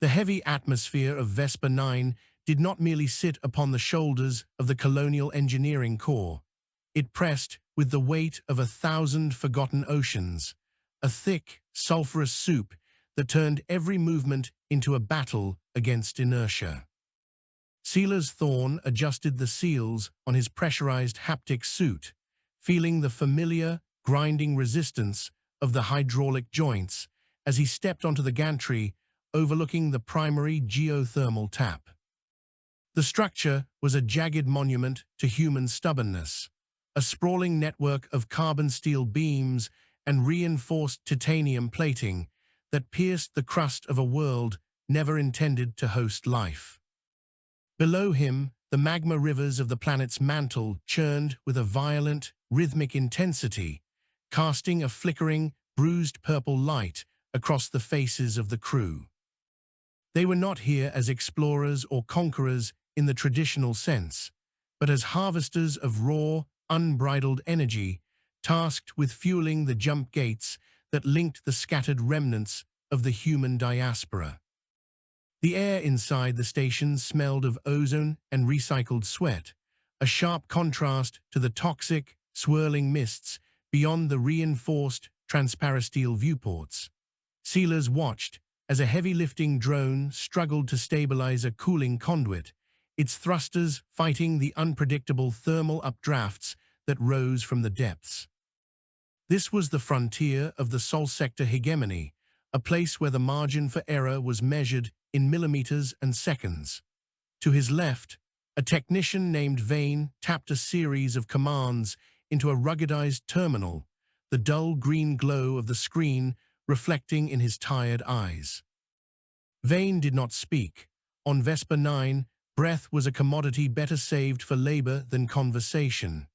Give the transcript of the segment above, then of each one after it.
The heavy atmosphere of Vespa 9 did not merely sit upon the shoulders of the colonial engineering corps. It pressed with the weight of 1,000 forgotten oceans, a thick, sulphurous soup that turned every movement into a battle against inertia. Silas Thorne adjusted the seals on his pressurized haptic suit, feeling the familiar, grinding resistance of the hydraulic joints as he stepped onto the gantry overlooking the primary geothermal tap. The structure was a jagged monument to human stubbornness, a sprawling network of carbon steel beams and reinforced titanium plating that pierced the crust of a world never intended to host life. Below him, the magma rivers of the planet's mantle churned with a violent, rhythmic intensity, casting a flickering, bruised purple light across the faces of the crew. They were not here as explorers or conquerors in the traditional sense, but as harvesters of raw, unbridled energy, tasked with fueling the jump gates that linked the scattered remnants of the human diaspora. The air inside the station smelled of ozone and recycled sweat, a sharp contrast to the toxic, swirling mists beyond the reinforced transparasteel viewports. Silas watched as a heavy-lifting drone struggled to stabilize a cooling conduit, its thrusters fighting the unpredictable thermal updrafts that rose from the depths. This was the frontier of the Sol Sector Hegemony, a place where the margin for error was measured in millimeters and seconds. To his left, a technician named Vane tapped a series of commands into a ruggedized terminal, the dull green glow of the screen reflecting in his tired eyes. Vane did not speak. On Vespa 9, breath was a commodity better saved for labor than conversation.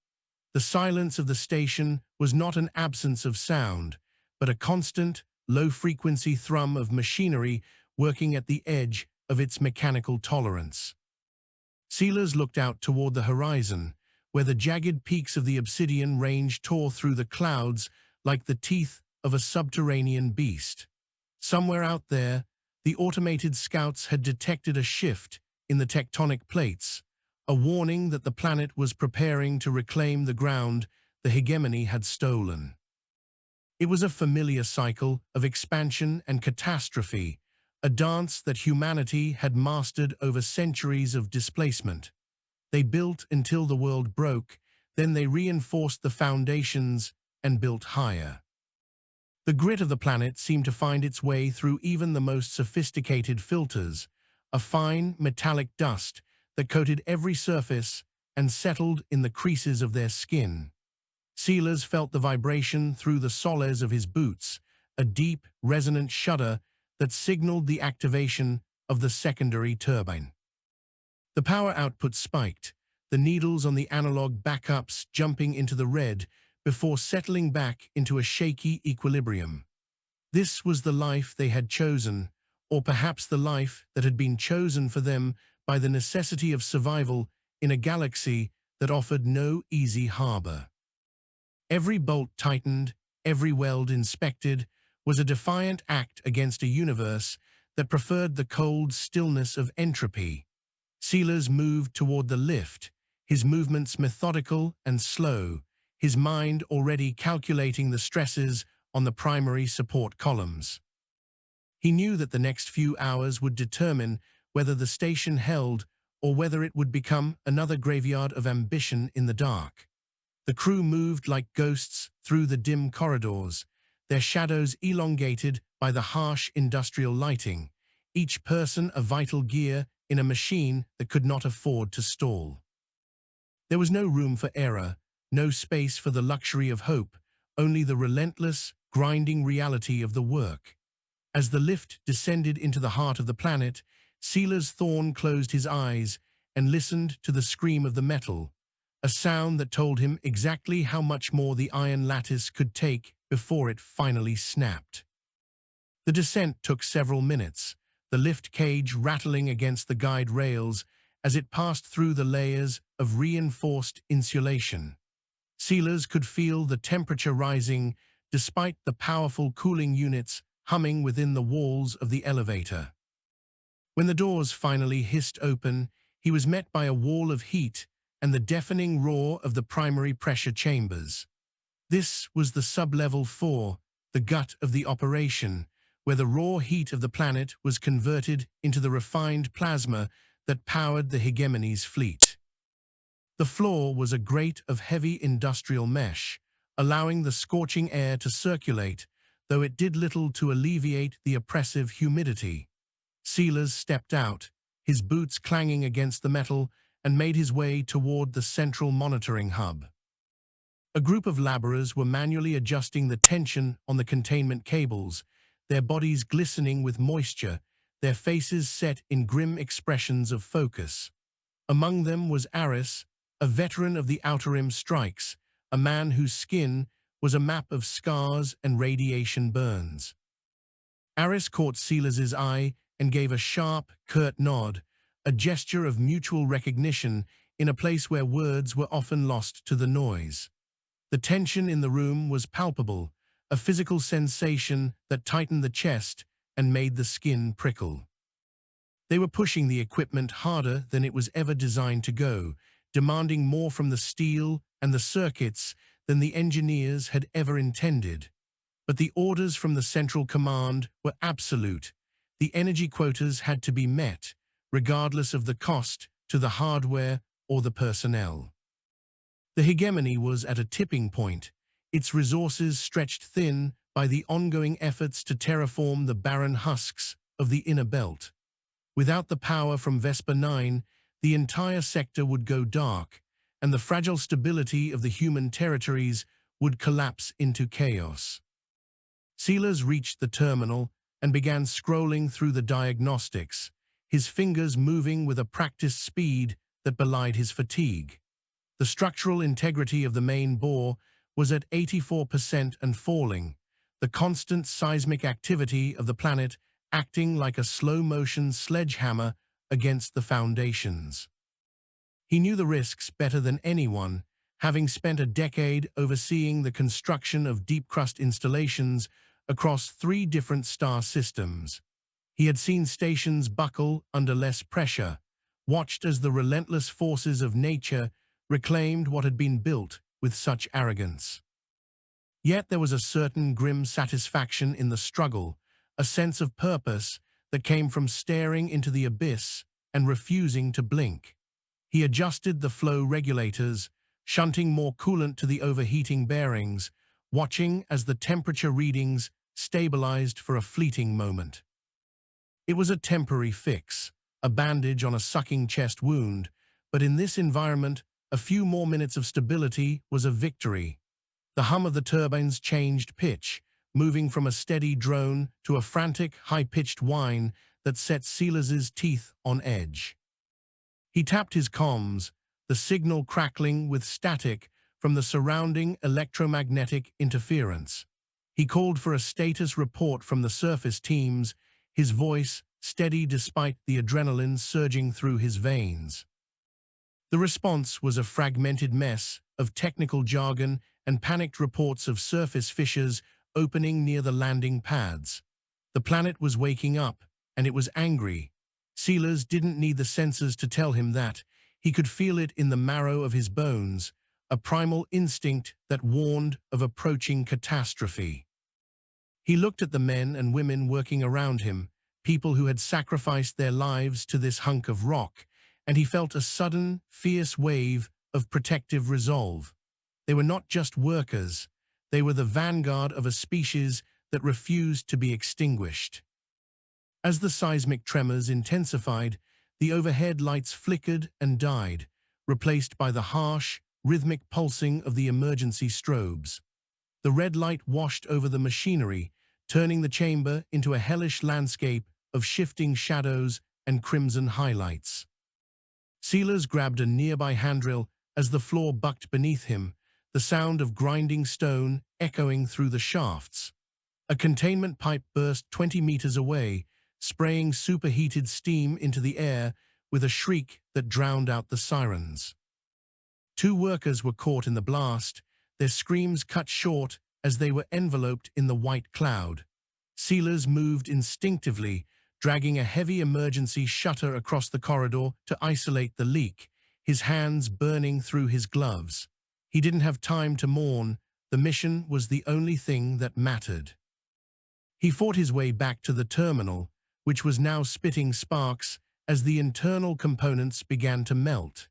The silence of the station was not an absence of sound, but a constant, low-frequency thrum of machinery working at the edge of its mechanical tolerance. Silas looked out toward the horizon, where the jagged peaks of the obsidian range tore through the clouds like the teeth of a subterranean beast. Somewhere out there, the automated scouts had detected a shift in the tectonic plates, a warning that the planet was preparing to reclaim the ground the hegemony had stolen. It was a familiar cycle of expansion and catastrophe, a dance that humanity had mastered over centuries of displacement. They built until the world broke, then they reinforced the foundations and built higher. The grit of the planet seemed to find its way through even the most sophisticated filters, a fine, metallic dust that coated every surface and settled in the creases of their skin. Silas felt the vibration through the soles of his boots, a deep, resonant shudder that signaled the activation of the secondary turbine. The power output spiked, the needles on the analog backups jumping into the red before settling back into a shaky equilibrium. This was the life they had chosen, or perhaps the life that had been chosen for them by the necessity of survival in a galaxy that offered no easy harbor. Every bolt tightened, every weld inspected, was a defiant act against a universe that preferred the cold stillness of entropy. Silas moved toward the lift, his movements methodical and slow, his mind already calculating the stresses on the primary support columns. He knew that the next few hours would determine whether the station held or whether it would become another graveyard of ambition in the dark. The crew moved like ghosts through the dim corridors, their shadows elongated by the harsh industrial lighting, each person a vital gear in a machine that could not afford to stall. There was no room for error, no space for the luxury of hope, only the relentless, grinding reality of the work. As the lift descended into the heart of the planet, Silas Thorne closed his eyes and listened to the scream of the metal, a sound that told him exactly how much more the Iron Lattice could take before it finally snapped. The descent took several minutes, the lift cage rattling against the guide rails as it passed through the layers of reinforced insulation. Silas could feel the temperature rising despite the powerful cooling units humming within the walls of the elevator. When the doors finally hissed open, he was met by a wall of heat and the deafening roar of the primary pressure chambers. This was the sub-level 4, the gut of the operation, where the raw heat of the planet was converted into the refined plasma that powered the Hegemony's fleet. The floor was a grate of heavy industrial mesh, allowing the scorching air to circulate, though it did little to alleviate the oppressive humidity. Silas stepped out, his boots clanging against the metal, and made his way toward the central monitoring hub. A group of laborers were manually adjusting the tension on the containment cables, their bodies glistening with moisture, their faces set in grim expressions of focus. Among them was Aris, a veteran of the Outer Rim strikes, a man whose skin was a map of scars and radiation burns. Aris caught Silas's eye and gave a sharp, curt nod, a gesture of mutual recognition in a place where words were often lost to the noise. The tension in the room was palpable, a physical sensation that tightened the chest and made the skin prickle. They were pushing the equipment harder than it was ever designed to go, demanding more from the steel and the circuits than the engineers had ever intended. But the orders from the central command were absolute. The energy quotas had to be met, regardless of the cost to the hardware or the personnel. The Hegemony was at a tipping point, its resources stretched thin by the ongoing efforts to terraform the barren husks of the inner belt. Without the power from Vespa 9, the entire sector would go dark, and the fragile stability of the human territories would collapse into chaos. Silas reached the terminal and began scrolling through the diagnostics, his fingers moving with a practiced speed that belied his fatigue. The structural integrity of the main bore was at 84% and falling, the constant seismic activity of the planet acting like a slow-motion sledgehammer against the foundations. He knew the risks better than anyone, having spent a decade overseeing the construction of deep-crust installations across 3 different star systems. He had seen stations buckle under less pressure, watched as the relentless forces of nature reclaimed what had been built with such arrogance. Yet there was a certain grim satisfaction in the struggle, a sense of purpose that came from staring into the abyss and refusing to blink. He adjusted the flow regulators, shunting more coolant to the overheating bearings, watching as the temperature readings stabilized for a fleeting moment. It was a temporary fix, a bandage on a sucking chest wound, but in this environment, a few more minutes of stability was a victory. The hum of the turbines changed pitch, moving from a steady drone to a frantic, high-pitched whine that set Silas's teeth on edge. He tapped his comms, the signal crackling with static from the surrounding electromagnetic interference. He called for a status report from the surface teams, his voice steady despite the adrenaline surging through his veins. The response was a fragmented mess of technical jargon and panicked reports of surface fissures opening near the landing pads. The planet was waking up, and it was angry. Silas didn't need the sensors to tell him that. He could feel it in the marrow of his bones, a primal instinct that warned of approaching catastrophe. He looked at the men and women working around him, people who had sacrificed their lives to this hunk of rock, and he felt a sudden, fierce wave of protective resolve. They were not just workers, they were the vanguard of a species that refused to be extinguished. As the seismic tremors intensified, the overhead lights flickered and died, replaced by the harsh, rhythmic pulsing of the emergency strobes. The red light washed over the machinery, turning the chamber into a hellish landscape of shifting shadows and crimson highlights. Silas grabbed a nearby handrail as the floor bucked beneath him, the sound of grinding stone echoing through the shafts. A containment pipe burst 20 meters away, spraying superheated steam into the air with a shriek that drowned out the sirens. 2 workers were caught in the blast, their screams cut short as they were enveloped in the white cloud. Silas moved instinctively, dragging a heavy emergency shutter across the corridor to isolate the leak, his hands burning through his gloves. He didn't have time to mourn. The mission was the only thing that mattered. He fought his way back to the terminal, which was now spitting sparks as the internal components began to melt.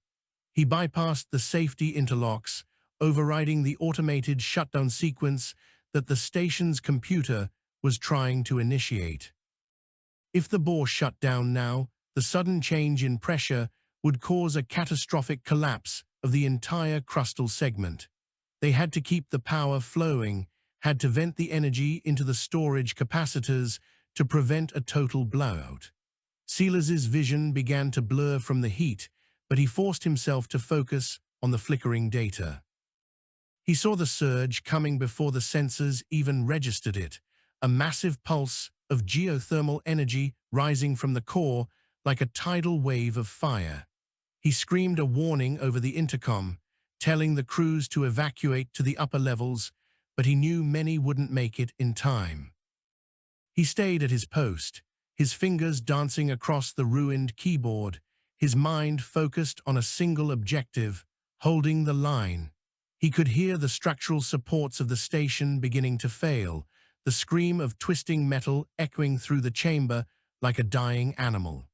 He bypassed the safety interlocks, overriding the automated shutdown sequence that the station's computer was trying to initiate. If the bore shut down now, the sudden change in pressure would cause a catastrophic collapse of the entire crustal segment. They had to keep the power flowing, had to vent the energy into the storage capacitors to prevent a total blowout. Silas's vision began to blur from the heat, but he forced himself to focus on the flickering data. He saw the surge coming before the sensors even registered it, a massive pulse of geothermal energy rising from the core like a tidal wave of fire. He screamed a warning over the intercom, telling the crews to evacuate to the upper levels, but he knew many wouldn't make it in time. He stayed at his post, his fingers dancing across the ruined keyboard, his mind focused on a single objective, holding the line. He could hear the structural supports of the station beginning to fail, the scream of twisting metal echoing through the chamber like a dying animal.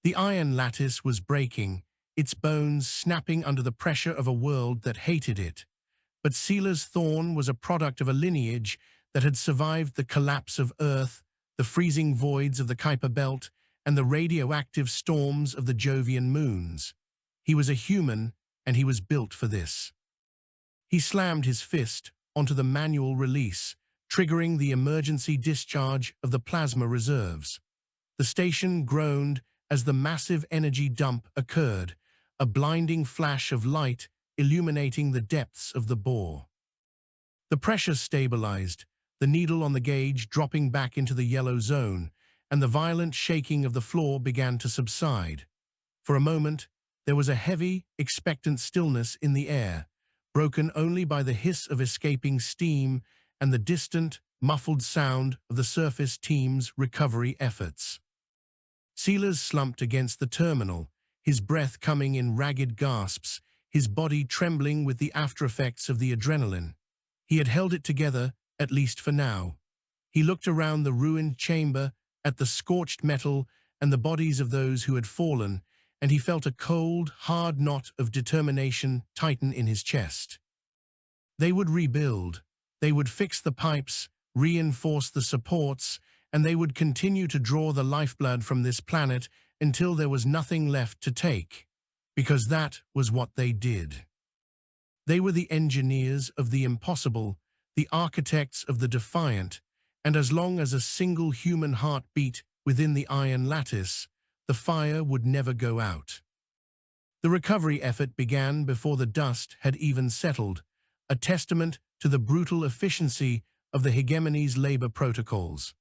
The Iron Lattice was breaking, its bones snapping under the pressure of a world that hated it. But Silas Thorne was a product of a lineage that had survived the collapse of Earth, the freezing voids of the Kuiper Belt, and the radioactive storms of the Jovian moons. He was a human, and he was built for this. He slammed his fist onto the manual release, triggering the emergency discharge of the plasma reserves. The station groaned as the massive energy dump occurred, a blinding flash of light illuminating the depths of the bore. The pressure stabilized, the needle on the gauge dropping back into the yellow zone, and the violent shaking of the floor began to subside. For a moment, there was a heavy, expectant stillness in the air, broken only by the hiss of escaping steam and the distant, muffled sound of the surface team's recovery efforts. Silas slumped against the terminal, his breath coming in ragged gasps, his body trembling with the aftereffects of the adrenaline. He had held it together, at least for now. He looked around the ruined chamber, at the scorched metal and the bodies of those who had fallen, and he felt a cold, hard knot of determination tighten in his chest. They would rebuild. They would fix the pipes, reinforce the supports, and they would continue to draw the lifeblood from this planet until there was nothing left to take, because that was what they did. They were the engineers of the impossible, the architects of the defiant, and as long as a single human heart beat within the Iron Lattice, the fire would never go out. The recovery effort began before the dust had even settled, a testament to the brutal efficiency of the Hegemony's labor protocols.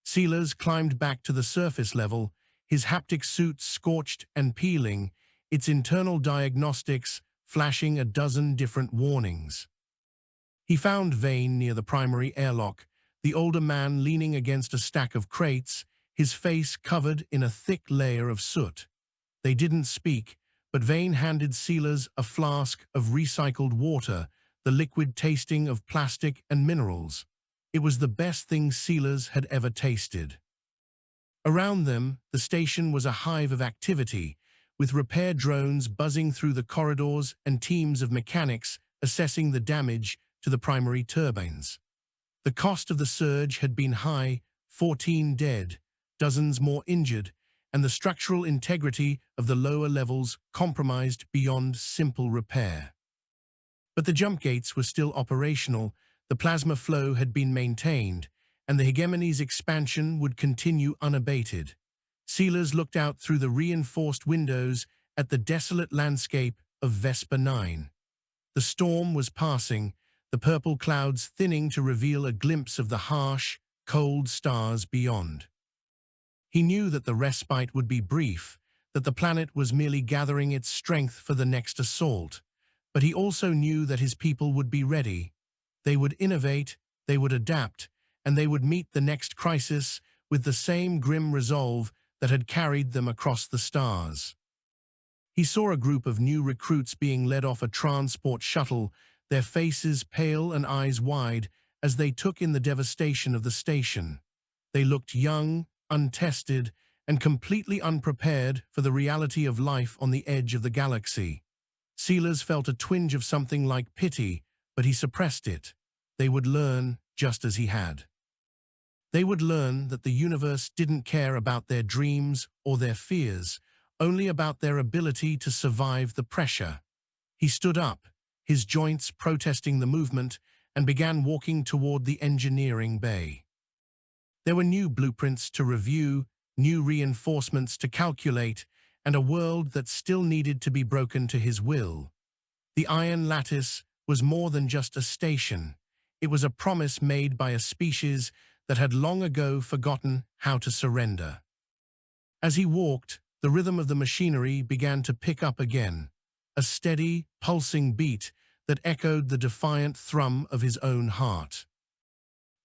Silas climbed back to the surface level, his haptic suit scorched and peeling, its internal diagnostics flashing a dozen different warnings. He found Vane near the primary airlock, the older man leaning against a stack of crates, his face covered in a thick layer of soot. They didn't speak, but Vane handed Silas a flask of recycled water, the liquid tasting of plastic and minerals. It was the best thing Silas had ever tasted. Around them, the station was a hive of activity, with repair drones buzzing through the corridors and teams of mechanics assessing the damage to the primary turbines. The cost of the surge had been high, 14 dead, dozens more injured, and the structural integrity of the lower levels compromised beyond simple repair. But the jump gates were still operational, the plasma flow had been maintained, and the Hegemony's expansion would continue unabated. Silas looked out through the reinforced windows at the desolate landscape of Vespa 9. The storm was passing, the purple clouds thinning to reveal a glimpse of the harsh, cold stars beyond. He knew that the respite would be brief, that the planet was merely gathering its strength for the next assault, but he also knew that his people would be ready. They would innovate, they would adapt, and they would meet the next crisis with the same grim resolve that had carried them across the stars. He saw a group of new recruits being led off a transport shuttle, their faces pale and eyes wide as they took in the devastation of the station. They looked young, untested, and completely unprepared for the reality of life on the edge of the galaxy. Silas felt a twinge of something like pity, but he suppressed it. They would learn just as he had. They would learn that the universe didn't care about their dreams or their fears, only about their ability to survive the pressure. He stood up, his joints protesting the movement, and began walking toward the engineering bay. There were new blueprints to review, new reinforcements to calculate, and a world that still needed to be broken to his will. The Iron Lattice was more than just a station. It was a promise made by a species that had long ago forgotten how to surrender. As he walked, the rhythm of the machinery began to pick up again, a steady, pulsing beat that echoed the defiant thrum of his own heart.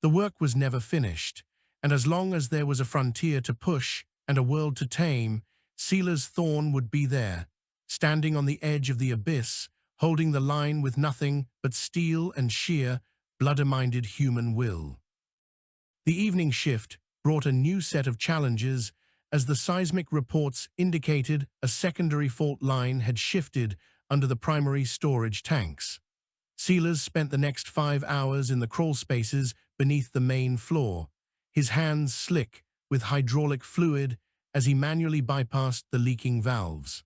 The work was never finished, and as long as there was a frontier to push and a world to tame, Silas Thorne would be there, standing on the edge of the abyss, holding the line with nothing but steel and sheer, blood-minded human will. The evening shift brought a new set of challenges as the seismic reports indicated a secondary fault line had shifted under the primary storage tanks. Silas spent the next 5 hours in the crawl spaces beneath the main floor, his hands slick with hydraulic fluid as he manually bypassed the leaking valves.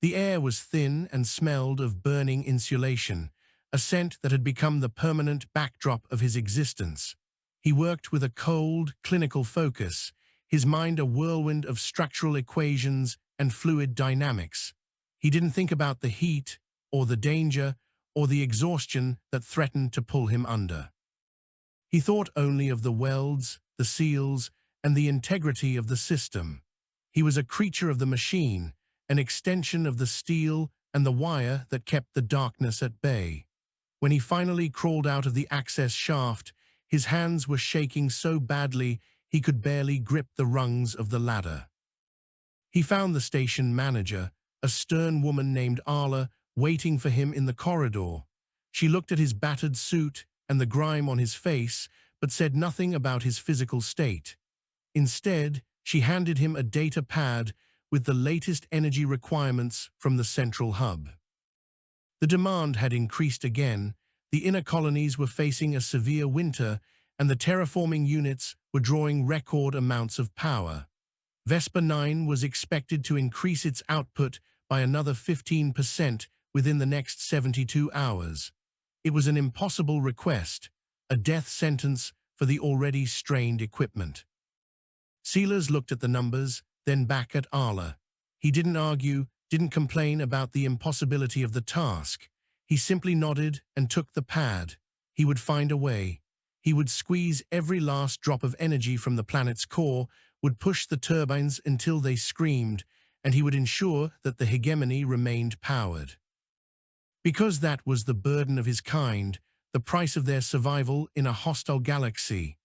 The air was thin and smelled of burning insulation, a scent that had become the permanent backdrop of his existence. He worked with a cold, clinical focus, his mind a whirlwind of structural equations and fluid dynamics. He didn't think about the heat, or the danger, or the exhaustion that threatened to pull him under. He thought only of the welds, the seals, and the integrity of the system. He was a creature of the machine, an extension of the steel and the wire that kept the darkness at bay. When he finally crawled out of the access shaft, his hands were shaking so badly he could barely grip the rungs of the ladder. He found the station manager, a stern woman named Arla, waiting for him in the corridor. She looked at his battered suit and the grime on his face, but said nothing about his physical state. Instead, she handed him a data pad with the latest energy requirements from the central hub. The demand had increased again, the inner colonies were facing a severe winter, and the terraforming units were drawing record amounts of power. Vespa 9 was expected to increase its output by another 15% within the next 72 hours. It was an impossible request, a death sentence for the already strained equipment. Silas looked at the numbers, then back at Arla. He didn't argue, didn't complain about the impossibility of the task. He simply nodded and took the pad. He would find a way. He would squeeze every last drop of energy from the planet's core, would push the turbines until they screamed, and he would ensure that the Hegemony remained powered. Because that was the burden of his kind, the price of their survival in a hostile galaxy.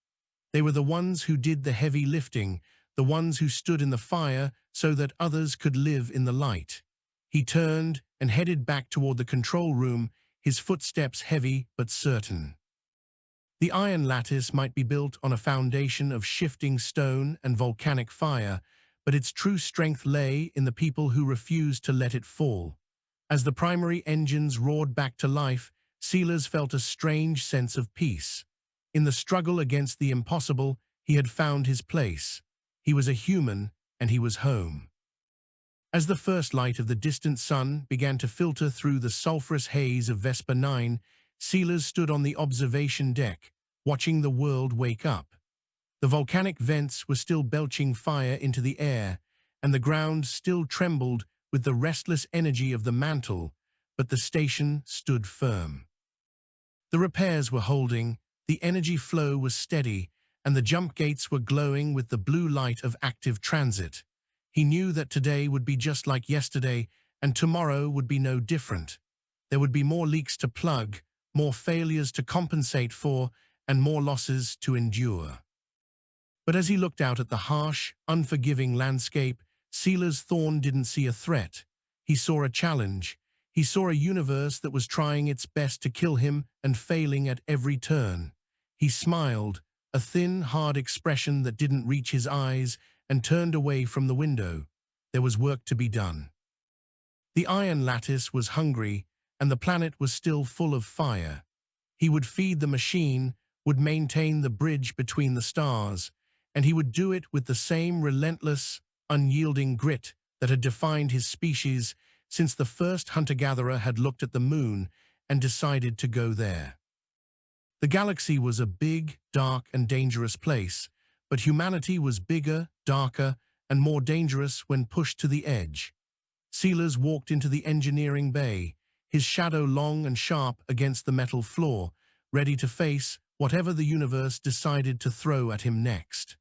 They were the ones who did the heavy lifting, the ones who stood in the fire so that others could live in the light. He turned and headed back toward the control room, his footsteps heavy but certain. The Iron Lattice might be built on a foundation of shifting stone and volcanic fire, but its true strength lay in the people who refused to let it fall. As the primary engines roared back to life, Silas felt a strange sense of peace. In the struggle against the impossible, he had found his place. He was a human, and he was home. As the first light of the distant sun began to filter through the sulphurous haze of Vespa 9, Silas stood on the observation deck, watching the world wake up. The volcanic vents were still belching fire into the air, and the ground still trembled with the restless energy of the mantle, but the station stood firm. The repairs were holding, the energy flow was steady, and the jump gates were glowing with the blue light of active transit. He knew that today would be just like yesterday, and tomorrow would be no different. There would be more leaks to plug, more failures to compensate for, and more losses to endure. But as he looked out at the harsh, unforgiving landscape, Silas Thorne didn't see a threat. He saw a challenge. He saw a universe that was trying its best to kill him and failing at every turn. He smiled, a thin, hard expression that didn't reach his eyes, and turned away from the window. There was work to be done. The Iron Lattice was hungry, and the planet was still full of fire. He would feed the machine, would maintain the bridge between the stars, and he would do it with the same relentless, unyielding grit that had defined his species since the first hunter-gatherer had looked at the moon and decided to go there. The galaxy was a big, dark, and dangerous place, but humanity was bigger, darker, and more dangerous when pushed to the edge. Silas walked into the engineering bay, his shadow long and sharp against the metal floor, ready to face whatever the universe decided to throw at him next.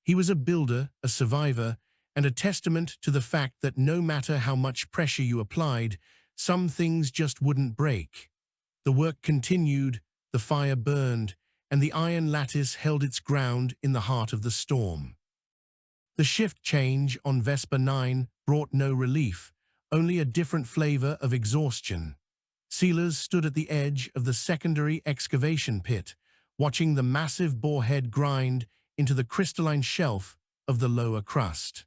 He was a builder, a survivor, and a testament to the fact that no matter how much pressure you applied, some things just wouldn't break. The work continued, the fire burned, and the Iron Lattice held its ground in the heart of the storm. The shift change on Vespa 9 brought no relief, only a different flavor of exhaustion. Silas stood at the edge of the secondary excavation pit, watching the massive borehead grind into the crystalline shelf of the lower crust.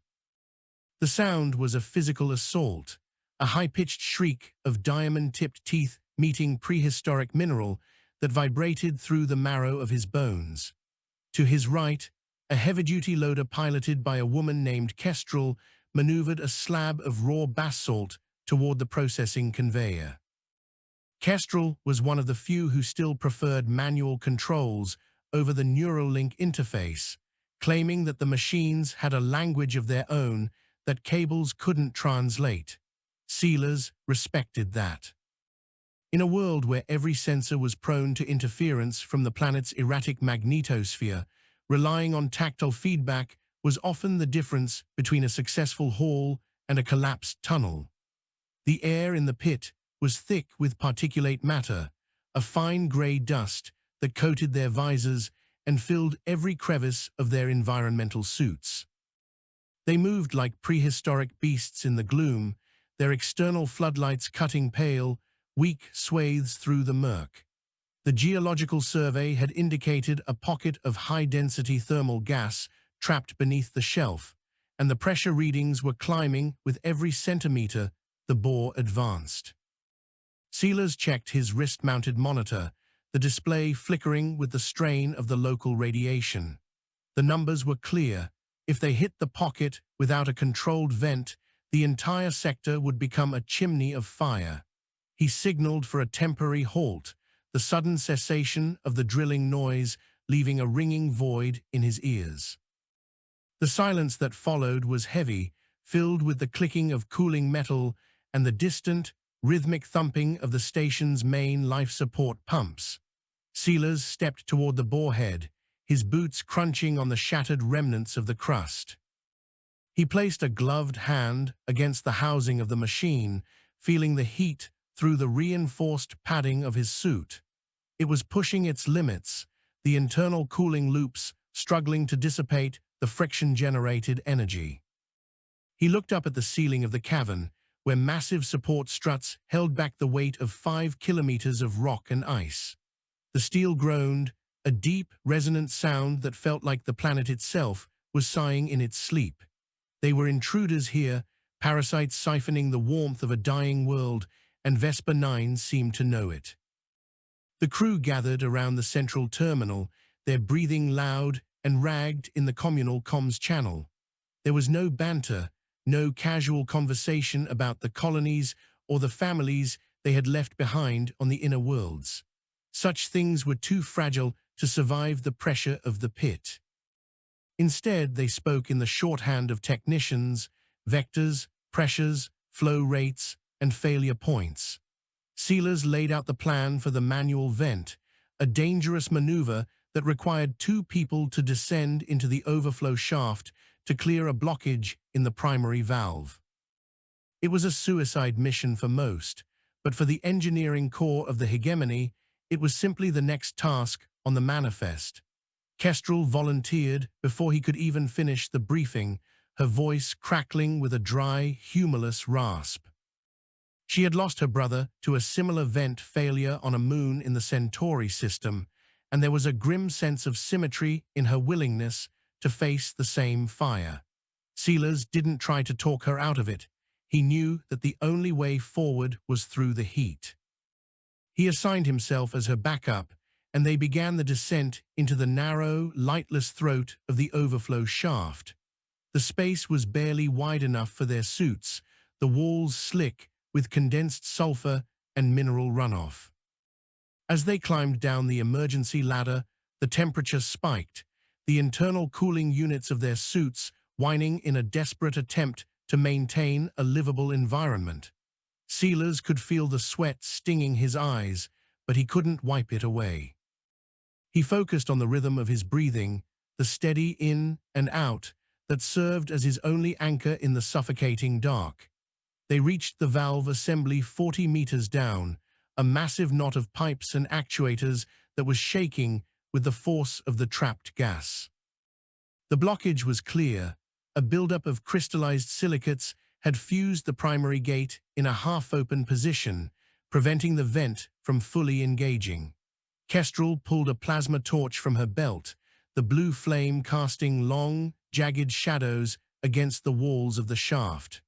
The sound was a physical assault, a high-pitched shriek of diamond-tipped teeth meeting prehistoric mineral that vibrated through the marrow of his bones. To his right, a heavy-duty loader piloted by a woman named Kestrel maneuvered a slab of raw basalt toward the processing conveyor. Kestrel was one of the few who still preferred manual controls over the Neuralink interface, claiming that the machines had a language of their own that cables couldn't translate. Silas respected that. In a world where every sensor was prone to interference from the planet's erratic magnetosphere, relying on tactile feedback was often the difference between a successful haul and a collapsed tunnel. The air in the pit was thick with particulate matter, a fine gray dust that coated their visors and filled every crevice of their environmental suits. They moved like prehistoric beasts in the gloom, their external floodlights cutting pale, weak swathes through the murk. The geological survey had indicated a pocket of high-density thermal gas trapped beneath the shelf, and the pressure readings were climbing with every centimeter the bore advanced. Silas checked his wrist-mounted monitor, the display flickering with the strain of the local radiation. The numbers were clear. If they hit the pocket without a controlled vent, the entire sector would become a chimney of fire. He signaled for a temporary halt, the sudden cessation of the drilling noise leaving a ringing void in his ears. The silence that followed was heavy, filled with the clicking of cooling metal and the distant, rhythmic thumping of the station's main life support pumps. Silas stepped toward the borehead, his boots crunching on the shattered remnants of the crust. He placed a gloved hand against the housing of the machine, feeling the heat through the reinforced padding of his suit. It was pushing its limits, the internal cooling loops struggling to dissipate the friction-generated energy. He looked up at the ceiling of the cavern, where massive support struts held back the weight of 5 kilometers of rock and ice. The steel groaned, a deep, resonant sound that felt like the planet itself was sighing in its sleep. They were intruders here, parasites siphoning the warmth of a dying world, and Vespa 9 seemed to know it. The crew gathered around the central terminal, their breathing loud and ragged in the communal comms channel. There was no banter, no casual conversation about the colonies or the families they had left behind on the inner worlds. Such things were too fragile to survive the pressure of the pit. Instead, they spoke in the shorthand of technicians, vectors, pressures, flow rates, and failure points. Silas laid out the plan for the manual vent, a dangerous maneuver that required 2 people to descend into the overflow shaft to clear a blockage in the primary valve. It was a suicide mission for most, but for the engineering core of the Hegemony, it was simply the next task on the manifest. Kestrel volunteered before he could even finish the briefing, her voice crackling with a dry, humorless rasp. She had lost her brother to a similar vent failure on a moon in the Centauri system, and there was a grim sense of symmetry in her willingness to face the same fire. Silas didn't try to talk her out of it. He knew that the only way forward was through the heat. He assigned himself as her backup, and they began the descent into the narrow, lightless throat of the overflow shaft. The space was barely wide enough for their suits, the walls slick with condensed sulfur and mineral runoff. As they climbed down the emergency ladder, the temperature spiked, the internal cooling units of their suits whining in a desperate attempt to maintain a livable environment. Silas could feel the sweat stinging his eyes, but he couldn't wipe it away. He focused on the rhythm of his breathing, the steady in and out that served as his only anchor in the suffocating dark. They reached the valve assembly 40 meters down, a massive knot of pipes and actuators that was shaking with the force of the trapped gas. The blockage was clear. A buildup of crystallized silicates had fused the primary gate in a half-open position, preventing the vent from fully engaging. Kestrel pulled a plasma torch from her belt, the blue flame casting long, jagged shadows against the walls of the shaft.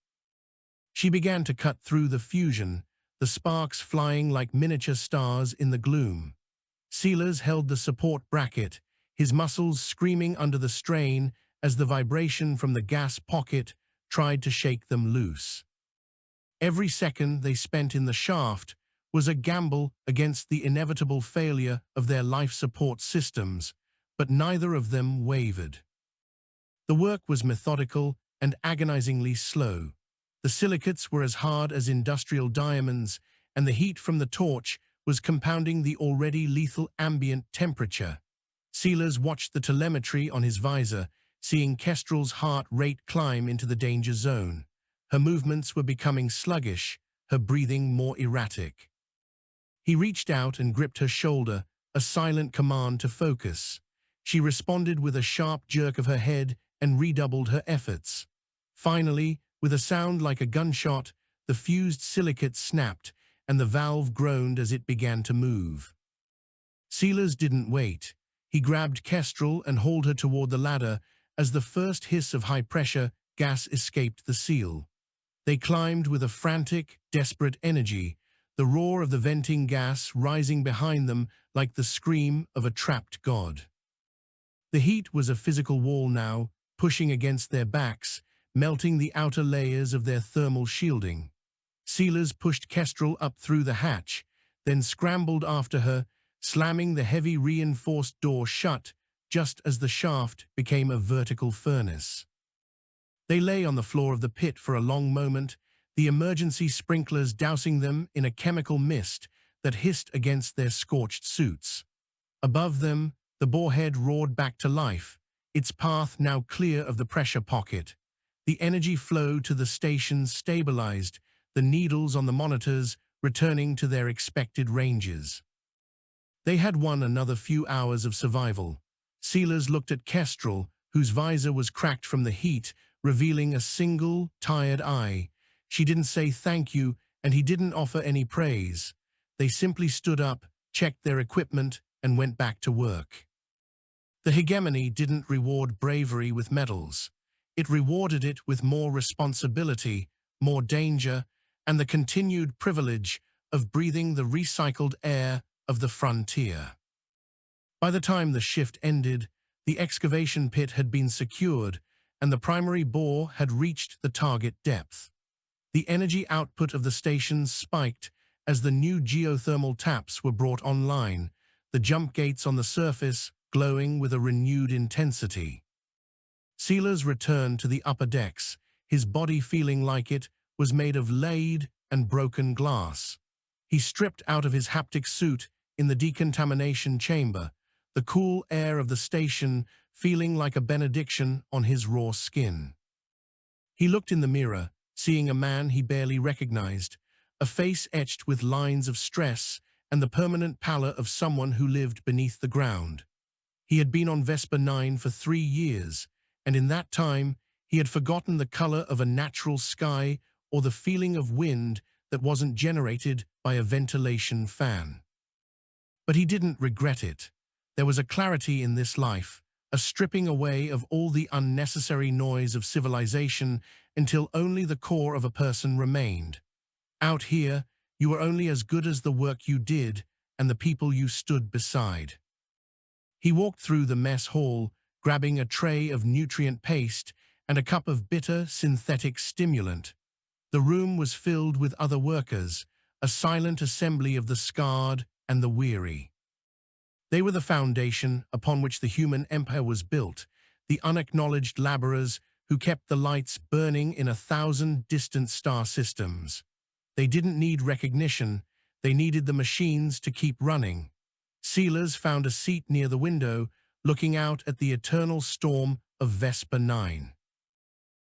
She began to cut through the fusion, the sparks flying like miniature stars in the gloom. Silas held the support bracket, his muscles screaming under the strain as the vibration from the gas pocket tried to shake them loose. Every second they spent in the shaft was a gamble against the inevitable failure of their life support systems, but neither of them wavered. The work was methodical and agonizingly slow. The silicates were as hard as industrial diamonds, and the heat from the torch was compounding the already lethal ambient temperature. Silas watched the telemetry on his visor, seeing Kestrel's heart rate climb into the danger zone. Her movements were becoming sluggish, her breathing more erratic. He reached out and gripped her shoulder, a silent command to focus. She responded with a sharp jerk of her head and redoubled her efforts. Finally, with a sound like a gunshot, the fused silicate snapped, and the valve groaned as it began to move. Silas didn't wait. He grabbed Kestrel and hauled her toward the ladder as the first hiss of high-pressure gas escaped the seal. They climbed with a frantic, desperate energy, the roar of the venting gas rising behind them like the scream of a trapped god. The heat was a physical wall now, pushing against their backs, melting the outer layers of their thermal shielding. Silas pushed Kestrel up through the hatch, then scrambled after her, slamming the heavy reinforced door shut just as the shaft became a vertical furnace. They lay on the floor of the pit for a long moment, the emergency sprinklers dousing them in a chemical mist that hissed against their scorched suits. Above them, the borehead roared back to life, its path now clear of the pressure pocket. The energy flow to the station stabilized, the needles on the monitors returning to their expected ranges. They had won another few hours of survival. Silas looked at Kestrel, whose visor was cracked from the heat, revealing a single, tired eye. She didn't say thank you, and he didn't offer any praise. They simply stood up, checked their equipment, and went back to work. The Hegemony didn't reward bravery with medals. It rewarded it with more responsibility, more danger, and the continued privilege of breathing the recycled air of the frontier. By the time the shift ended, the excavation pit had been secured, and the primary bore had reached the target depth. The energy output of the station spiked as the new geothermal taps were brought online, the jump gates on the surface glowing with a renewed intensity. Silas returned to the upper decks, his body feeling like it was made of lead and broken glass. He stripped out of his haptic suit in the decontamination chamber, the cool air of the station feeling like a benediction on his raw skin. He looked in the mirror, seeing a man he barely recognized, a face etched with lines of stress and the permanent pallor of someone who lived beneath the ground. He had been on Vespa 9 for 3 years, and in that time, he had forgotten the color of a natural sky or the feeling of wind that wasn't generated by a ventilation fan. But he didn't regret it. There was a clarity in this life, a stripping away of all the unnecessary noise of civilization until only the core of a person remained. Out here, you were only as good as the work you did and the people you stood beside. He walked through the mess hall, grabbing a tray of nutrient paste and a cup of bitter synthetic stimulant. The room was filled with other workers, a silent assembly of the scarred and the weary. They were the foundation upon which the human empire was built, the unacknowledged laborers who kept the lights burning in 1,000 distant star systems. They didn't need recognition, they needed the machines to keep running. Silas found a seat near the window, looking out at the eternal storm of Vespa 9.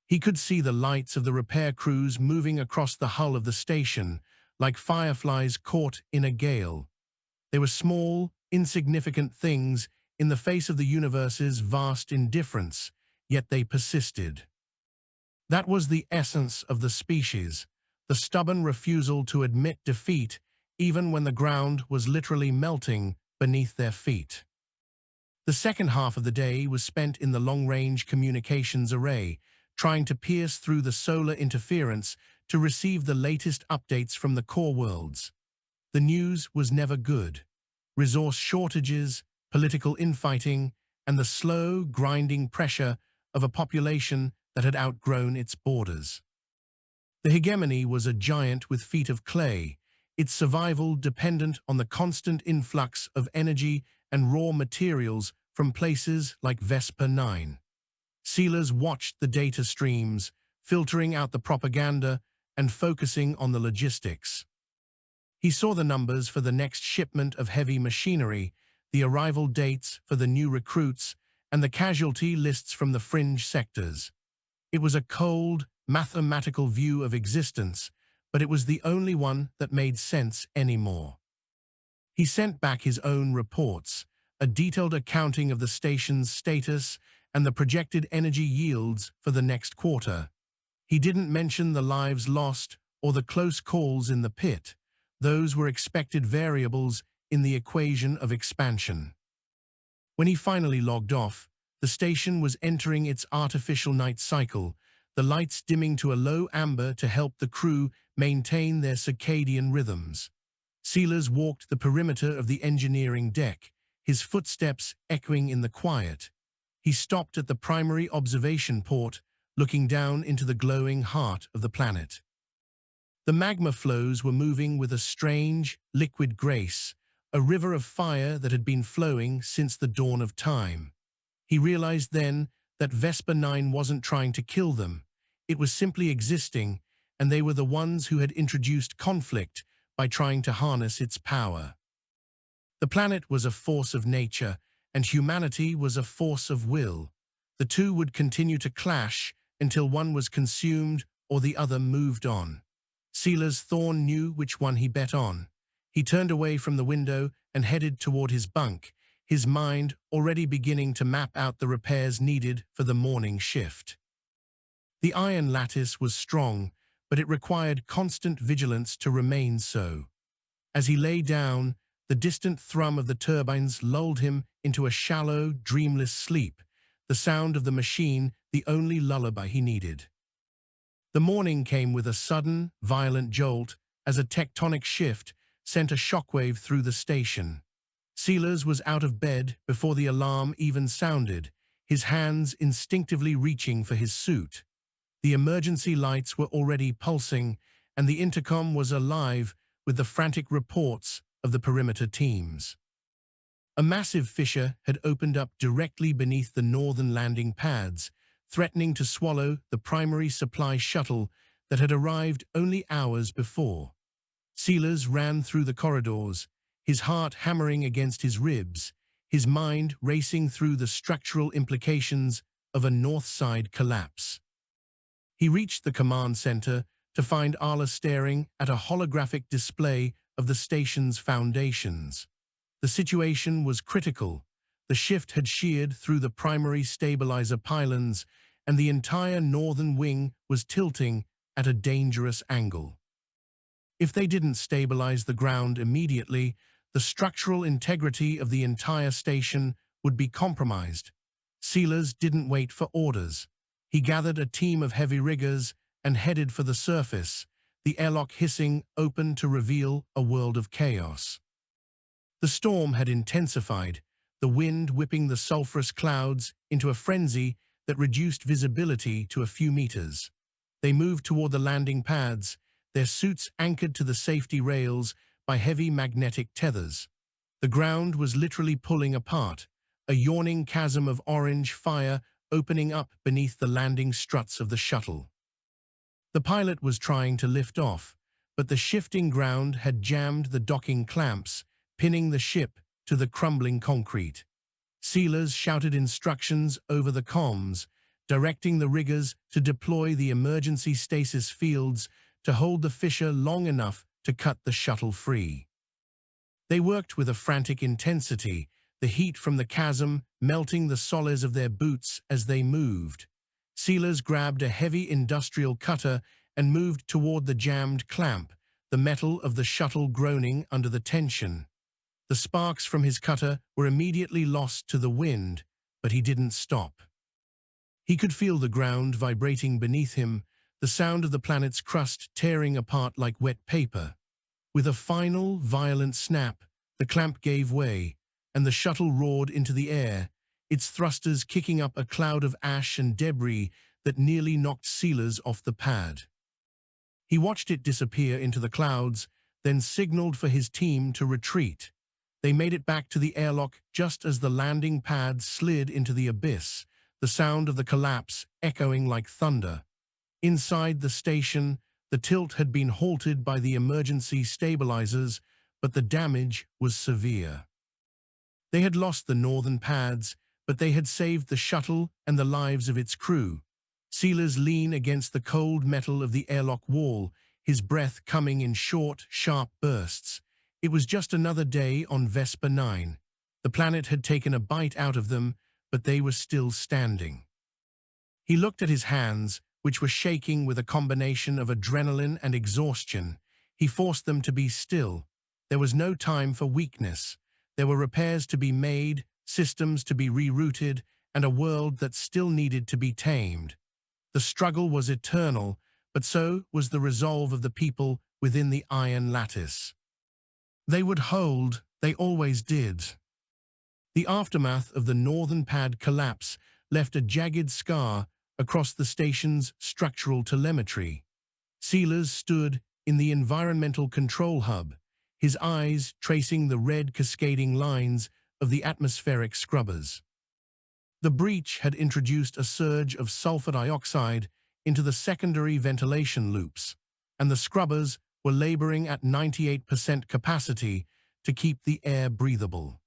He could see the lights of the repair crews moving across the hull of the station, like fireflies caught in a gale. They were small, insignificant things in the face of the universe's vast indifference, yet they persisted. That was the essence of the species, the stubborn refusal to admit defeat even when the ground was literally melting beneath their feet. The second half of the day was spent in the long-range communications array, trying to pierce through the solar interference to receive the latest updates from the core worlds. The news was never good. Resource shortages, political infighting, and the slow, grinding pressure of a population that had outgrown its borders. The Hegemony was a giant with feet of clay, its survival dependent on the constant influx of energy and raw materials from places like Vespa 9. Silas watched the data streams, filtering out the propaganda and focusing on the logistics. He saw the numbers for the next shipment of heavy machinery, the arrival dates for the new recruits, and the casualty lists from the fringe sectors. It was a cold, mathematical view of existence, but it was the only one that made sense anymore. He sent back his own reports, a detailed accounting of the station's status and the projected energy yields for the next quarter. He didn't mention the lives lost or the close calls in the pit. Those were expected variables in the equation of expansion. When he finally logged off, the station was entering its artificial night cycle, the lights dimming to a low amber to help the crew maintain their circadian rhythms. Silas walked the perimeter of the engineering deck, his footsteps echoing in the quiet. He stopped at the primary observation port, looking down into the glowing heart of the planet. The magma flows were moving with a strange, liquid grace, a river of fire that had been flowing since the dawn of time. He realized then that Vespa 9 wasn't trying to kill them. It was simply existing, and they were the ones who had introduced conflict by trying to harness its power. The planet was a force of nature, and humanity was a force of will. The two would continue to clash until one was consumed or the other moved on. Silas Thorne knew which one he bet on. He turned away from the window and headed toward his bunk, his mind already beginning to map out the repairs needed for the morning shift. The Iron Lattice was strong, but it required constant vigilance to remain so. As he lay down, the distant thrum of the turbines lulled him into a shallow, dreamless sleep, the sound of the machine the only lullaby he needed. The morning came with a sudden, violent jolt as a tectonic shift sent a shockwave through the station. Silas was out of bed before the alarm even sounded, his hands instinctively reaching for his suit. The emergency lights were already pulsing, and the intercom was alive with the frantic reports of the perimeter teams. A massive fissure had opened up directly beneath the northern landing pads, threatening to swallow the primary supply shuttle that had arrived only hours before. Silas ran through the corridors, his heart hammering against his ribs, his mind racing through the structural implications of a north side collapse. He reached the command center to find Arla staring at a holographic display of the station's foundations. The situation was critical. The shift had sheared through the primary stabilizer pylons, and the entire northern wing was tilting at a dangerous angle. If they didn't stabilize the ground immediately, the structural integrity of the entire station would be compromised. Silas didn't wait for orders. He gathered a team of heavy riggers and headed for the surface, the airlock hissing open to reveal a world of chaos. The storm had intensified, the wind whipping the sulphurous clouds into a frenzy that reduced visibility to a few meters. They moved toward the landing pads, their suits anchored to the safety rails by heavy magnetic tethers. The ground was literally pulling apart, a yawning chasm of orange fire opening up beneath the landing struts of the shuttle. The pilot was trying to lift off, but the shifting ground had jammed the docking clamps, pinning the ship to the crumbling concrete. Silas shouted instructions over the comms, directing the riggers to deploy the emergency stasis fields to hold the fissure long enough to cut the shuttle free. They worked with a frantic intensity, the heat from the chasm melting the soles of their boots as they moved. Silas grabbed a heavy industrial cutter and moved toward the jammed clamp, the metal of the shuttle groaning under the tension. The sparks from his cutter were immediately lost to the wind, but he didn't stop. He could feel the ground vibrating beneath him, the sound of the planet's crust tearing apart like wet paper. With a final, violent snap, the clamp gave way, and the shuttle roared into the air, its thrusters kicking up a cloud of ash and debris that nearly knocked Silas off the pad. He watched it disappear into the clouds, then signaled for his team to retreat. They made it back to the airlock just as the landing pad slid into the abyss, the sound of the collapse echoing like thunder. Inside the station, the tilt had been halted by the emergency stabilizers, but the damage was severe. They had lost the northern pads, but they had saved the shuttle and the lives of its crew. Silas leaned against the cold metal of the airlock wall, his breath coming in short, sharp bursts. It was just another day on Vespa 9. The planet had taken a bite out of them, but they were still standing. He looked at his hands, which were shaking with a combination of adrenaline and exhaustion. He forced them to be still. There was no time for weakness. There were repairs to be made, systems to be rerouted, and a world that still needed to be tamed. The struggle was eternal, but so was the resolve of the people within the Iron Lattice. They would hold, they always did. The aftermath of the northern pad collapse left a jagged scar across the station's structural telemetry. Silas stood in the environmental control hub, his eyes tracing the red cascading lines of the atmospheric scrubbers. The breach had introduced a surge of sulfur dioxide into the secondary ventilation loops, and the scrubbers were laboring at 98% capacity to keep the air breathable.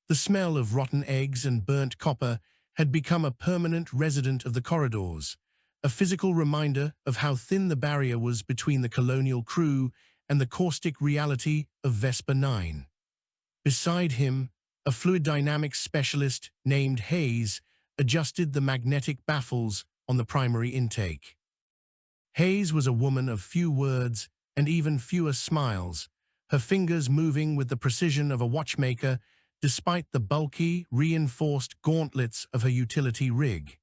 The smell of rotten eggs and burnt copper had become a permanent resident of the corridors, a physical reminder of how thin the barrier was between the colonial crew and the caustic reality of Vespa 9. Beside him, a fluid dynamics specialist named Hayes adjusted the magnetic baffles on the primary intake. Hayes was a woman of few words and even fewer smiles, her fingers moving with the precision of a watchmaker despite the bulky, reinforced gauntlets of her utility rig.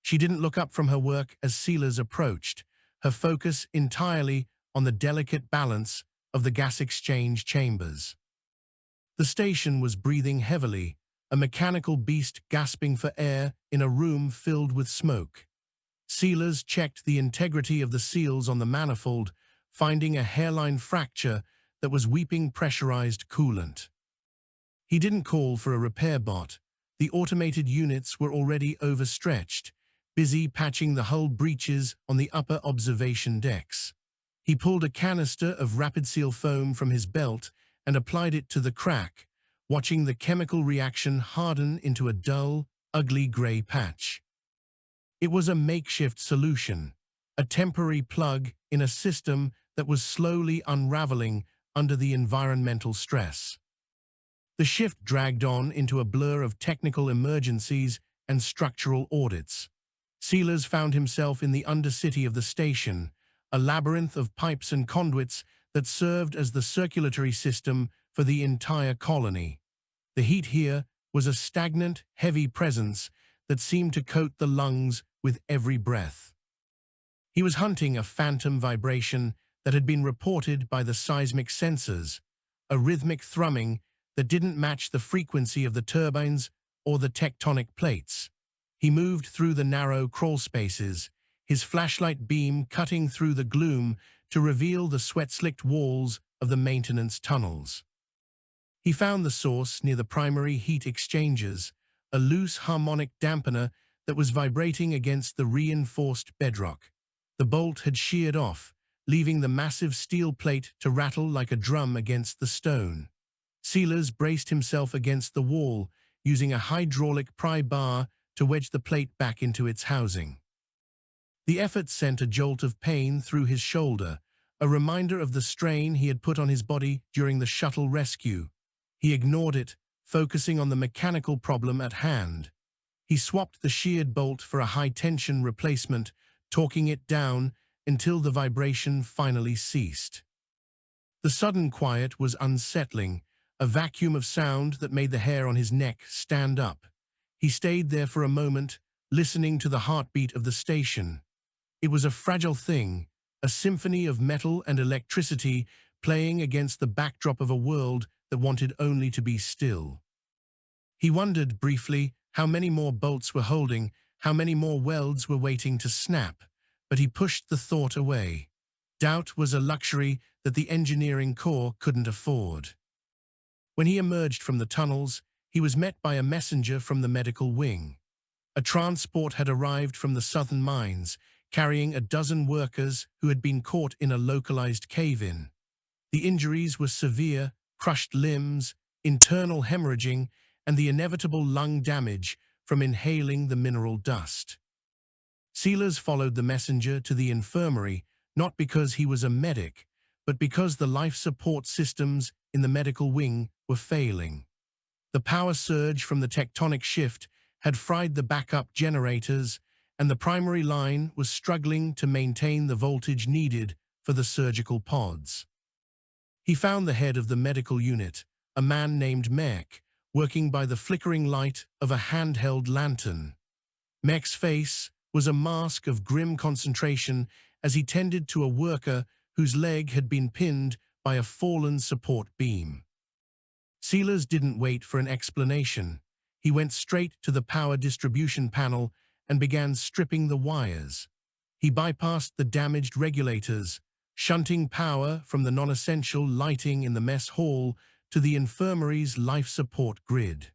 She didn't look up from her work as Silas approached, her focus entirely on the delicate balance of the gas exchange chambers. The station was breathing heavily, a mechanical beast gasping for air in a room filled with smoke. Silas checked the integrity of the seals on the manifold, finding a hairline fracture that was weeping pressurized coolant. He didn't call for a repair bot. The automated units were already overstretched, busy patching the hull breaches on the upper observation decks. He pulled a canister of rapid seal foam from his belt and applied it to the crack, watching the chemical reaction harden into a dull, ugly gray patch. It was a makeshift solution, a temporary plug in a system that was slowly unraveling under the environmental stress. The shift dragged on into a blur of technical emergencies and structural audits. Silas found himself in the undercity of the station, a labyrinth of pipes and conduits that served as the circulatory system for the entire colony. The heat here was a stagnant, heavy presence that seemed to coat the lungs with every breath. He was hunting a phantom vibration that had been reported by the seismic sensors, a rhythmic thrumming that didn't match the frequency of the turbines or the tectonic plates. He moved through the narrow crawl spaces, his flashlight beam cutting through the gloom to reveal the sweat-slicked walls of the maintenance tunnels. He found the source near the primary heat exchangers, a loose harmonic dampener that was vibrating against the reinforced bedrock. The bolt had sheared off, leaving the massive steel plate to rattle like a drum against the stone. Silas braced himself against the wall, using a hydraulic pry bar to wedge the plate back into its housing. The effort sent a jolt of pain through his shoulder, a reminder of the strain he had put on his body during the shuttle rescue. He ignored it, focusing on the mechanical problem at hand. He swapped the sheared bolt for a high-tension replacement, torquing it down until the vibration finally ceased. The sudden quiet was unsettling, a vacuum of sound that made the hair on his neck stand up. He stayed there for a moment, listening to the heartbeat of the station. It was a fragile thing, a symphony of metal and electricity playing against the backdrop of a world that wanted only to be still. He wondered briefly how many more bolts were holding, how many more welds were waiting to snap, but he pushed the thought away. Doubt was a luxury that the engineering corps couldn't afford. When he emerged from the tunnels, he was met by a messenger from the medical wing. A transport had arrived from the southern mines, carrying a dozen workers who had been caught in a localized cave-in. The injuries were severe: crushed limbs, internal hemorrhaging, and the inevitable lung damage from inhaling the mineral dust. Silas followed the messenger to the infirmary, not because he was a medic, but because the life support systems in the medical wing were failing. The power surge from the tectonic shift had fried the backup generators, and the primary line was struggling to maintain the voltage needed for the surgical pods. He found the head of the medical unit, a man named Mech, working by the flickering light of a handheld lantern. Mech's face was a mask of grim concentration as he tended to a worker whose leg had been pinned by a fallen support beam. Silas didn't wait for an explanation. He went straight to the power distribution panel and began stripping the wires. He bypassed the damaged regulators, shunting power from the non-essential lighting in the mess hall to the infirmary's life support grid.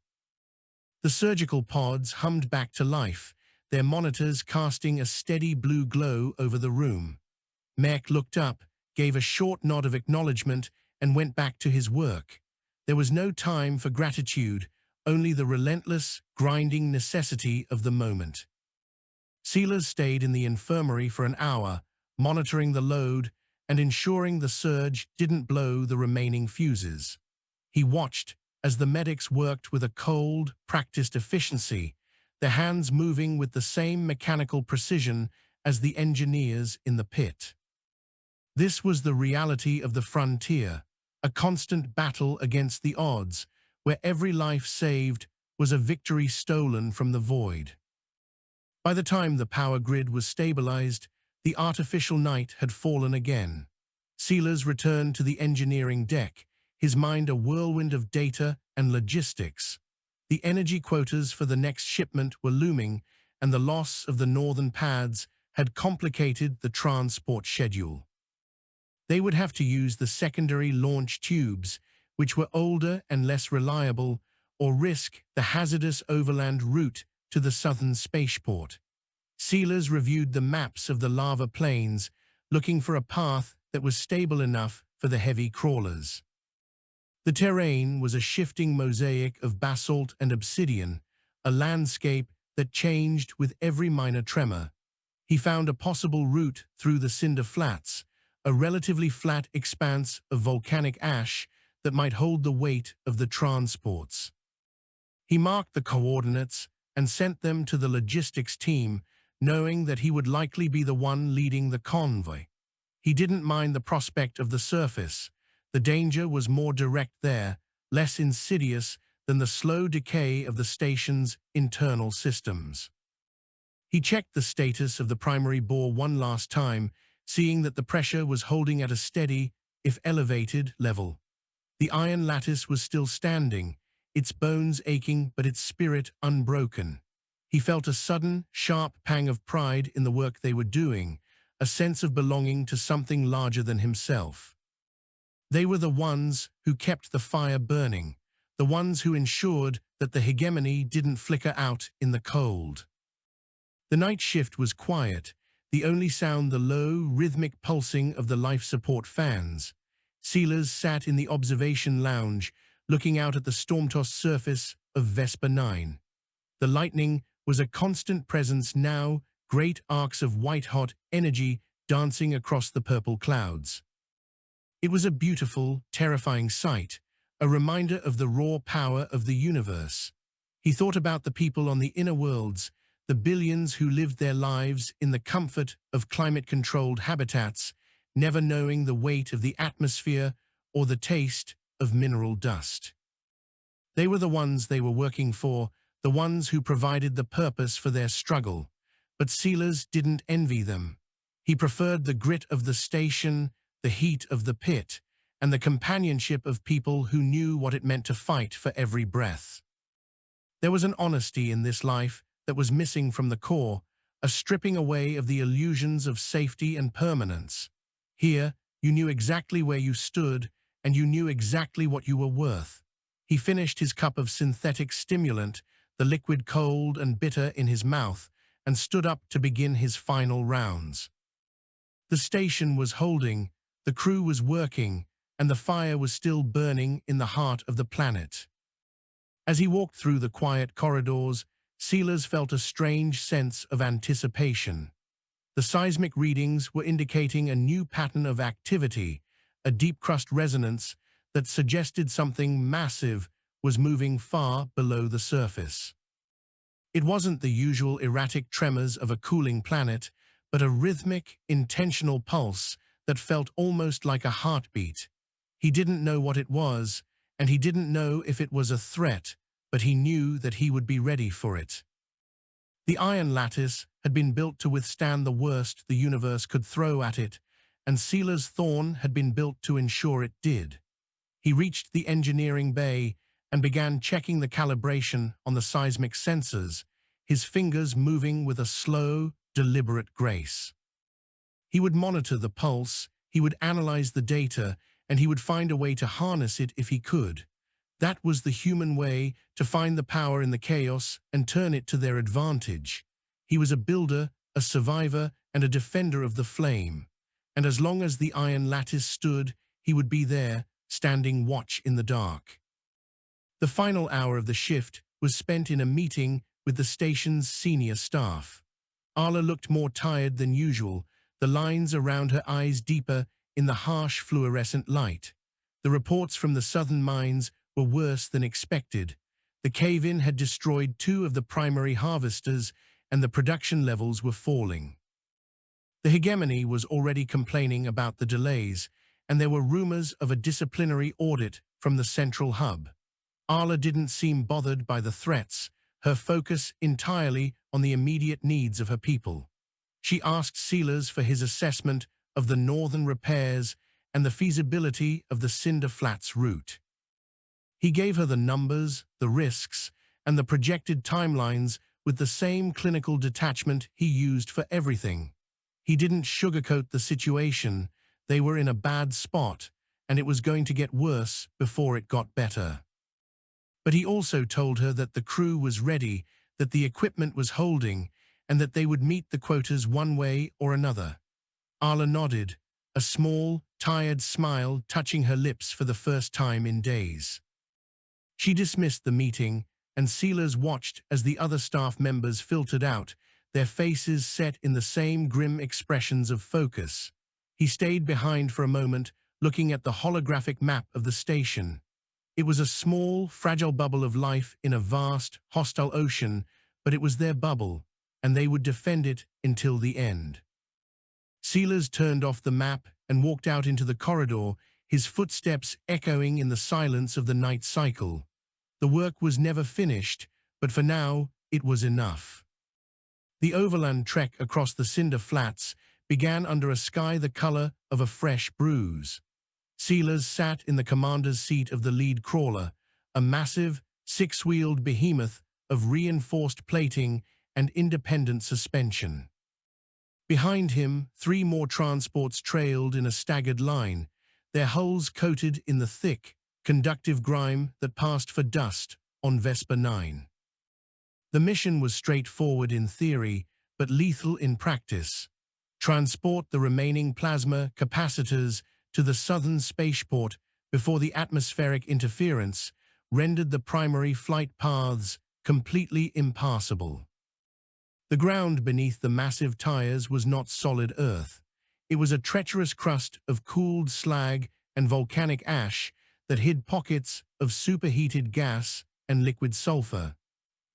The surgical pods hummed back to life, their monitors casting a steady blue glow over the room. Mech looked up, gave a short nod of acknowledgement, and went back to his work. There was no time for gratitude, only the relentless, grinding necessity of the moment. Silas stayed in the infirmary for an hour, monitoring the load and ensuring the surge didn't blow the remaining fuses. He watched as the medics worked with a cold, practiced efficiency, their hands moving with the same mechanical precision as the engineers in the pit. This was the reality of the frontier, a constant battle against the odds, where every life saved was a victory stolen from the void. By the time the power grid was stabilized, the artificial night had fallen again. Silas returned to the engineering deck, his mind a whirlwind of data and logistics. The energy quotas for the next shipment were looming, and the loss of the northern pads had complicated the transport schedule. They would have to use the secondary launch tubes, which were older and less reliable, or risk the hazardous overland route to the southern spaceport. Silas reviewed the maps of the lava plains, looking for a path that was stable enough for the heavy crawlers. The terrain was a shifting mosaic of basalt and obsidian, a landscape that changed with every minor tremor. He found a possible route through the Cinder Flats, a relatively flat expanse of volcanic ash that might hold the weight of the transports. He marked the coordinates and sent them to the logistics team, knowing that he would likely be the one leading the convoy. He didn't mind the prospect of the surface. The danger was more direct there, less insidious than the slow decay of the station's internal systems. He checked the status of the primary bore one last time, seeing that the pressure was holding at a steady, if elevated, level. The Iron Lattice was still standing, its bones aching but its spirit unbroken. He felt a sudden, sharp pang of pride in the work they were doing, a sense of belonging to something larger than himself. They were the ones who kept the fire burning, the ones who ensured that the Hegemony didn't flicker out in the cold. The night shift was quiet, the only sound the low, rhythmic pulsing of the life support fans. Silas sat in the observation lounge, looking out at the storm-tossed surface of Vespa 9. The lightning was a constant presence now, great arcs of white-hot energy dancing across the purple clouds. It was a beautiful, terrifying sight, a reminder of the raw power of the universe. He thought about the people on the inner worlds, the billions who lived their lives in the comfort of climate-controlled habitats, never knowing the weight of the atmosphere or the taste of mineral dust. They were the ones they were working for, the ones who provided the purpose for their struggle. But Silas didn't envy them. He preferred the grit of the station, the heat of the pit, and the companionship of people who knew what it meant to fight for every breath. There was an honesty in this life that was missing from the core, a stripping away of the illusions of safety and permanence. Here, you knew exactly where you stood, and you knew exactly what you were worth. He finished his cup of synthetic stimulant, the liquid cold and bitter in his mouth, and stood up to begin his final rounds. The station was holding, the crew was working, and the fire was still burning in the heart of the planet. As he walked through the quiet corridors, Silas felt a strange sense of anticipation. The seismic readings were indicating a new pattern of activity, a deep crust resonance that suggested something massive was moving far below the surface. It wasn't the usual erratic tremors of a cooling planet, but a rhythmic, intentional pulse that felt almost like a heartbeat. He didn't know what it was, and he didn't know if it was a threat, but he knew that he would be ready for it. The Iron Lattice had been built to withstand the worst the universe could throw at it, and Silas Thorne had been built to ensure it did. He reached the engineering bay and began checking the calibration on the seismic sensors, his fingers moving with a slow, deliberate grace. He would monitor the pulse, he would analyze the data, and he would find a way to harness it if he could. That was the human way, to find the power in the chaos and turn it to their advantage. He was a builder, a survivor, and a defender of the flame. And as long as the Iron Lattice stood, he would be there, standing watch in the dark. The final hour of the shift was spent in a meeting with the station's senior staff. Arla looked more tired than usual, the lines around her eyes deeper in the harsh fluorescent light. The reports from the southern mines were worse than expected. The cave-in had destroyed 2 of the primary harvesters, and the production levels were falling. The Hegemony was already complaining about the delays, and there were rumors of a disciplinary audit from the central hub. Arla didn't seem bothered by the threats, her focus entirely on the immediate needs of her people. She asked Silas for his assessment of the northern repairs and the feasibility of the Cinder Flats route. He gave her the numbers, the risks, and the projected timelines with the same clinical detachment he used for everything. He didn't sugarcoat the situation. They were in a bad spot, and it was going to get worse before it got better. But he also told her that the crew was ready, that the equipment was holding, and that they would meet the quotas one way or another. Arla nodded, a small, tired smile touching her lips for the first time in days. She dismissed the meeting, and Silas watched as the other staff members filtered out, their faces set in the same grim expressions of focus. He stayed behind for a moment, looking at the holographic map of the station. It was a small, fragile bubble of life in a vast, hostile ocean, but it was their bubble, and they would defend it until the end. Silas turned off the map and walked out into the corridor, his footsteps echoing in the silence of the night cycle. The work was never finished, but for now, it was enough. The overland trek across the cinder flats began under a sky the color of a fresh bruise. Silas sat in the commander's seat of the lead crawler, a massive, six-wheeled behemoth of reinforced plating and independent suspension. Behind him, 3 more transports trailed in a staggered line, their hulls coated in the thick, conductive grime that passed for dust on Vespa 9. The mission was straightforward in theory, but lethal in practice. Transport the remaining plasma capacitors to the southern spaceport before the atmospheric interference rendered the primary flight paths completely impassable. The ground beneath the massive tires was not solid earth. It was a treacherous crust of cooled slag and volcanic ash that hid pockets of superheated gas and liquid sulfur.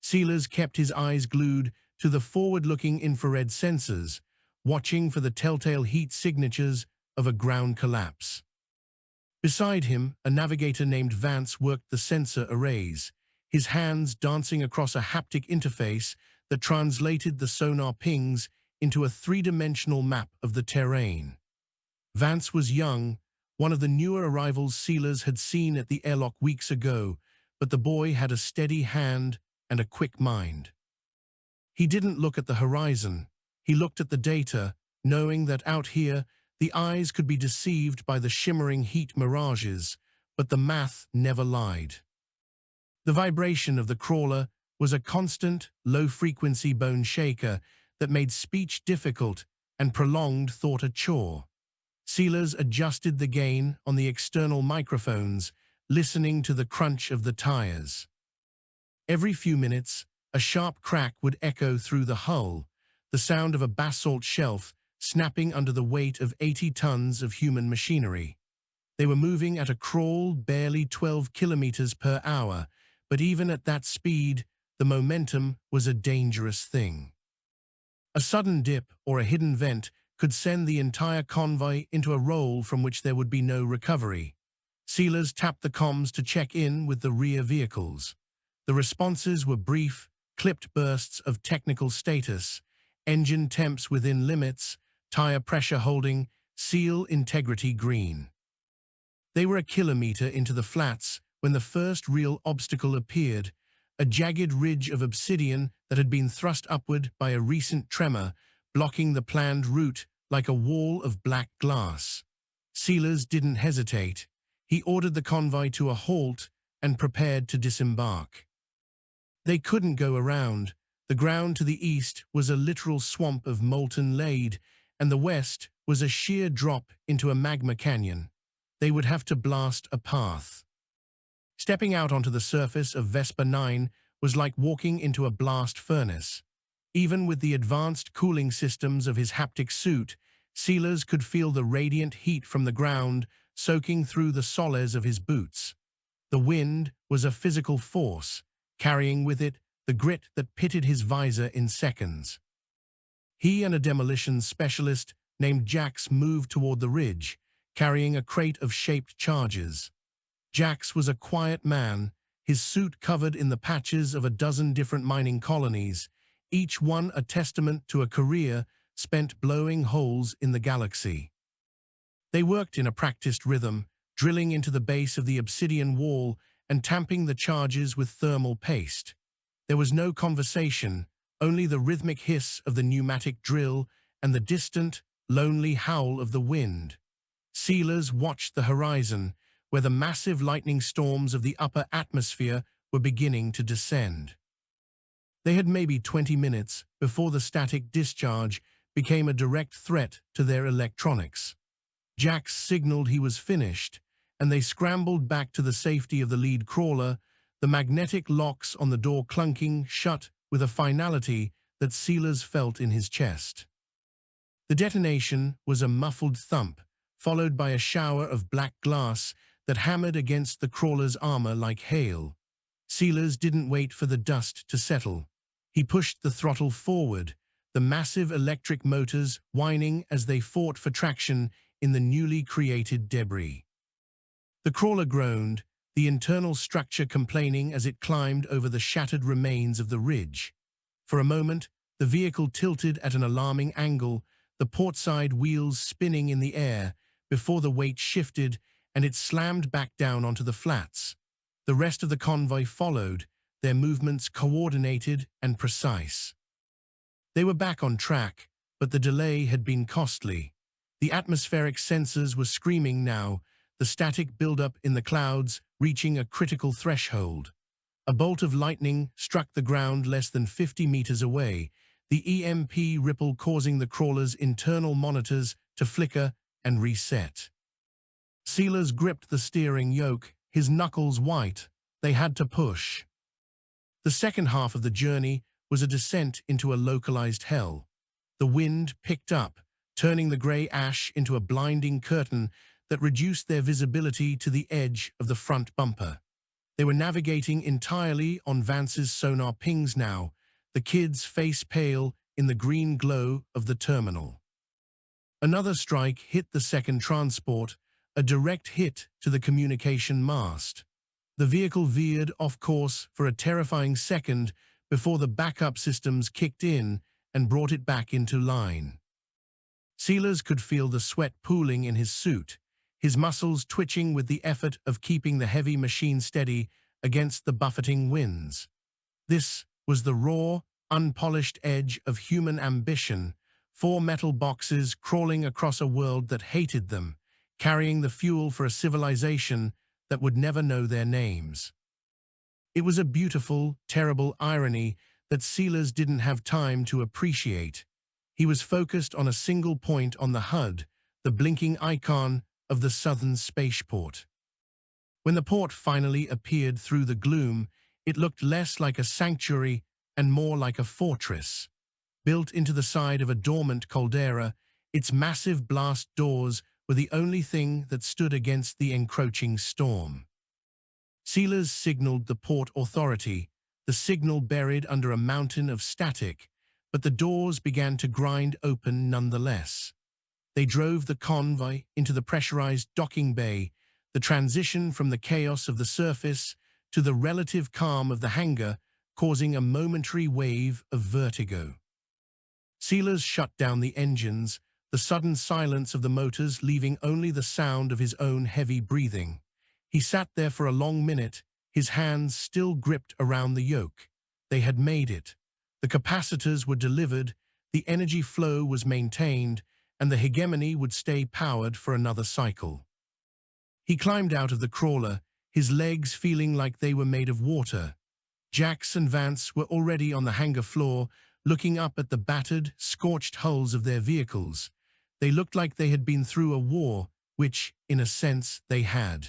Silas kept his eyes glued to the forward-looking infrared sensors, watching for the telltale heat signatures of a ground collapse. Beside him, a navigator named Vance worked the sensor arrays, his hands dancing across a haptic interface that translated the sonar pings into a 3-dimensional map of the terrain. Vance was young, one of the newer arrivals Silas had seen at the airlock weeks ago, but the boy had a steady hand and a quick mind. He didn't look at the horizon. He looked at the data, knowing that out here, the eyes could be deceived by the shimmering heat mirages, but the math never lied. The vibration of the crawler was a constant, low-frequency bone shaker that made speech difficult and prolonged thought a chore. Silas adjusted the gain on the external microphones, listening to the crunch of the tires. Every few minutes, a sharp crack would echo through the hull, the sound of a basalt shelf snapping under the weight of 80 tons of human machinery. They were moving at a crawl barely 12 kilometers per hour, but even at that speed, the momentum was a dangerous thing. A sudden dip or a hidden vent could send the entire convoy into a roll from which there would be no recovery. Silas tapped the comms to check in with the rear vehicles. The responses were brief, clipped bursts of technical status, engine temps within limits, tire pressure holding, seal integrity green. They were a kilometer into the flats when the first real obstacle appeared, a jagged ridge of obsidian that had been thrust upward by a recent tremor, blocking the planned route like a wall of black glass. Silas didn't hesitate. He ordered the convoy to a halt and prepared to disembark. They couldn't go around. The ground to the east was a literal swamp of molten lead, and the west was a sheer drop into a magma canyon. They would have to blast a path. Stepping out onto the surface of Vespa 9 was like walking into a blast furnace. Even with the advanced cooling systems of his haptic suit, Silas could feel the radiant heat from the ground soaking through the soles of his boots. The wind was a physical force, carrying with it the grit that pitted his visor in seconds. He and a demolition specialist named Jax moved toward the ridge, carrying a crate of shaped charges. Jax was a quiet man, his suit covered in the patches of a dozen different mining colonies, each one a testament to a career spent blowing holes in the galaxy. They worked in a practiced rhythm, drilling into the base of the obsidian wall and tamping the charges with thermal paste. There was no conversation, only the rhythmic hiss of the pneumatic drill and the distant, lonely howl of the wind. Silas watched the horizon, where the massive lightning storms of the upper atmosphere were beginning to descend. They had maybe 20 minutes before the static discharge became a direct threat to their electronics. Jax signaled he was finished, and they scrambled back to the safety of the lead crawler, the magnetic locks on the door clunking shut with a finality that Silas felt in his chest. The detonation was a muffled thump, followed by a shower of black glass that hammered against the crawler's armor like hail. Silas didn't wait for the dust to settle. He pushed the throttle forward, the massive electric motors whining as they fought for traction in the newly created debris. The crawler groaned, the internal structure complaining as it climbed over the shattered remains of the ridge. For a moment, the vehicle tilted at an alarming angle, the portside wheels spinning in the air, before the weight shifted and it slammed back down onto the flats. The rest of the convoy followed, their movements coordinated and precise. They were back on track, but the delay had been costly. The atmospheric sensors were screaming now, the static buildup in the clouds reaching a critical threshold. A bolt of lightning struck the ground less than 50 meters away, the EMP ripple causing the crawler's internal monitors to flicker and reset. Silas gripped the steering yoke, his knuckles white. They had to push. The second half of the journey was a descent into a localized hell. The wind picked up, turning the grey ash into a blinding curtain that reduced their visibility to the edge of the front bumper. They were navigating entirely on Vance's sonar pings now, the kids face pale in the green glow of the terminal. Another strike hit the second transport, a direct hit to the communication mast. The vehicle veered off course for a terrifying second before the backup systems kicked in and brought it back into line. Silas could feel the sweat pooling in his suit, his muscles twitching with the effort of keeping the heavy machine steady against the buffeting winds. This was the raw, unpolished edge of human ambition, 4 metal boxes crawling across a world that hated them, carrying the fuel for a civilization that would never know their names. It was a beautiful, terrible irony that Silas didn't have time to appreciate. He was focused on a single point on the HUD, the blinking icon of the southern spaceport. When the port finally appeared through the gloom, it looked less like a sanctuary and more like a fortress. Built into the side of a dormant caldera, its massive blast doors were the only thing that stood against the encroaching storm. Silas signaled the port authority, the signal buried under a mountain of static, but the doors began to grind open nonetheless. They drove the convoy into the pressurized docking bay, the transition from the chaos of the surface to the relative calm of the hangar, causing a momentary wave of vertigo. Silas shut down the engines, the sudden silence of the motors leaving only the sound of his own heavy breathing. He sat there for a long minute, his hands still gripped around the yoke. They had made it. The capacitors were delivered, the energy flow was maintained, and the Hegemony would stay powered for another cycle. He climbed out of the crawler, his legs feeling like they were made of water. Jax and Vance were already on the hangar floor, looking up at the battered, scorched hulls of their vehicles. They looked like they had been through a war, which, in a sense, they had.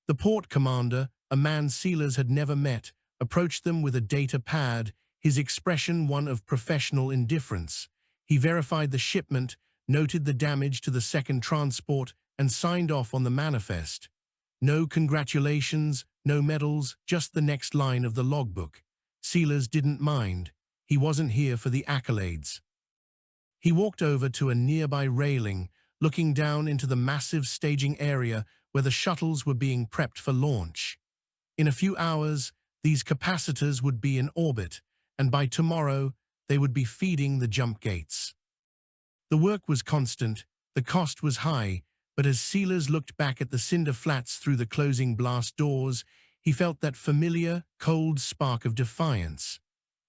The port commander, a man Silas had never met, approached them with a data pad, his expression one of professional indifference. He verified the shipment, noted the damage to the second transport, and signed off on the manifest. No congratulations, no medals, just the next line of the logbook. Silas didn't mind. He wasn't here for the accolades. He walked over to a nearby railing, looking down into the massive staging area where the shuttles were being prepped for launch. In a few hours, these capacitors would be in orbit, and by tomorrow, they would be feeding the jump gates. The work was constant, the cost was high, but as Silas looked back at the cinder flats through the closing blast doors, he felt that familiar, cold spark of defiance.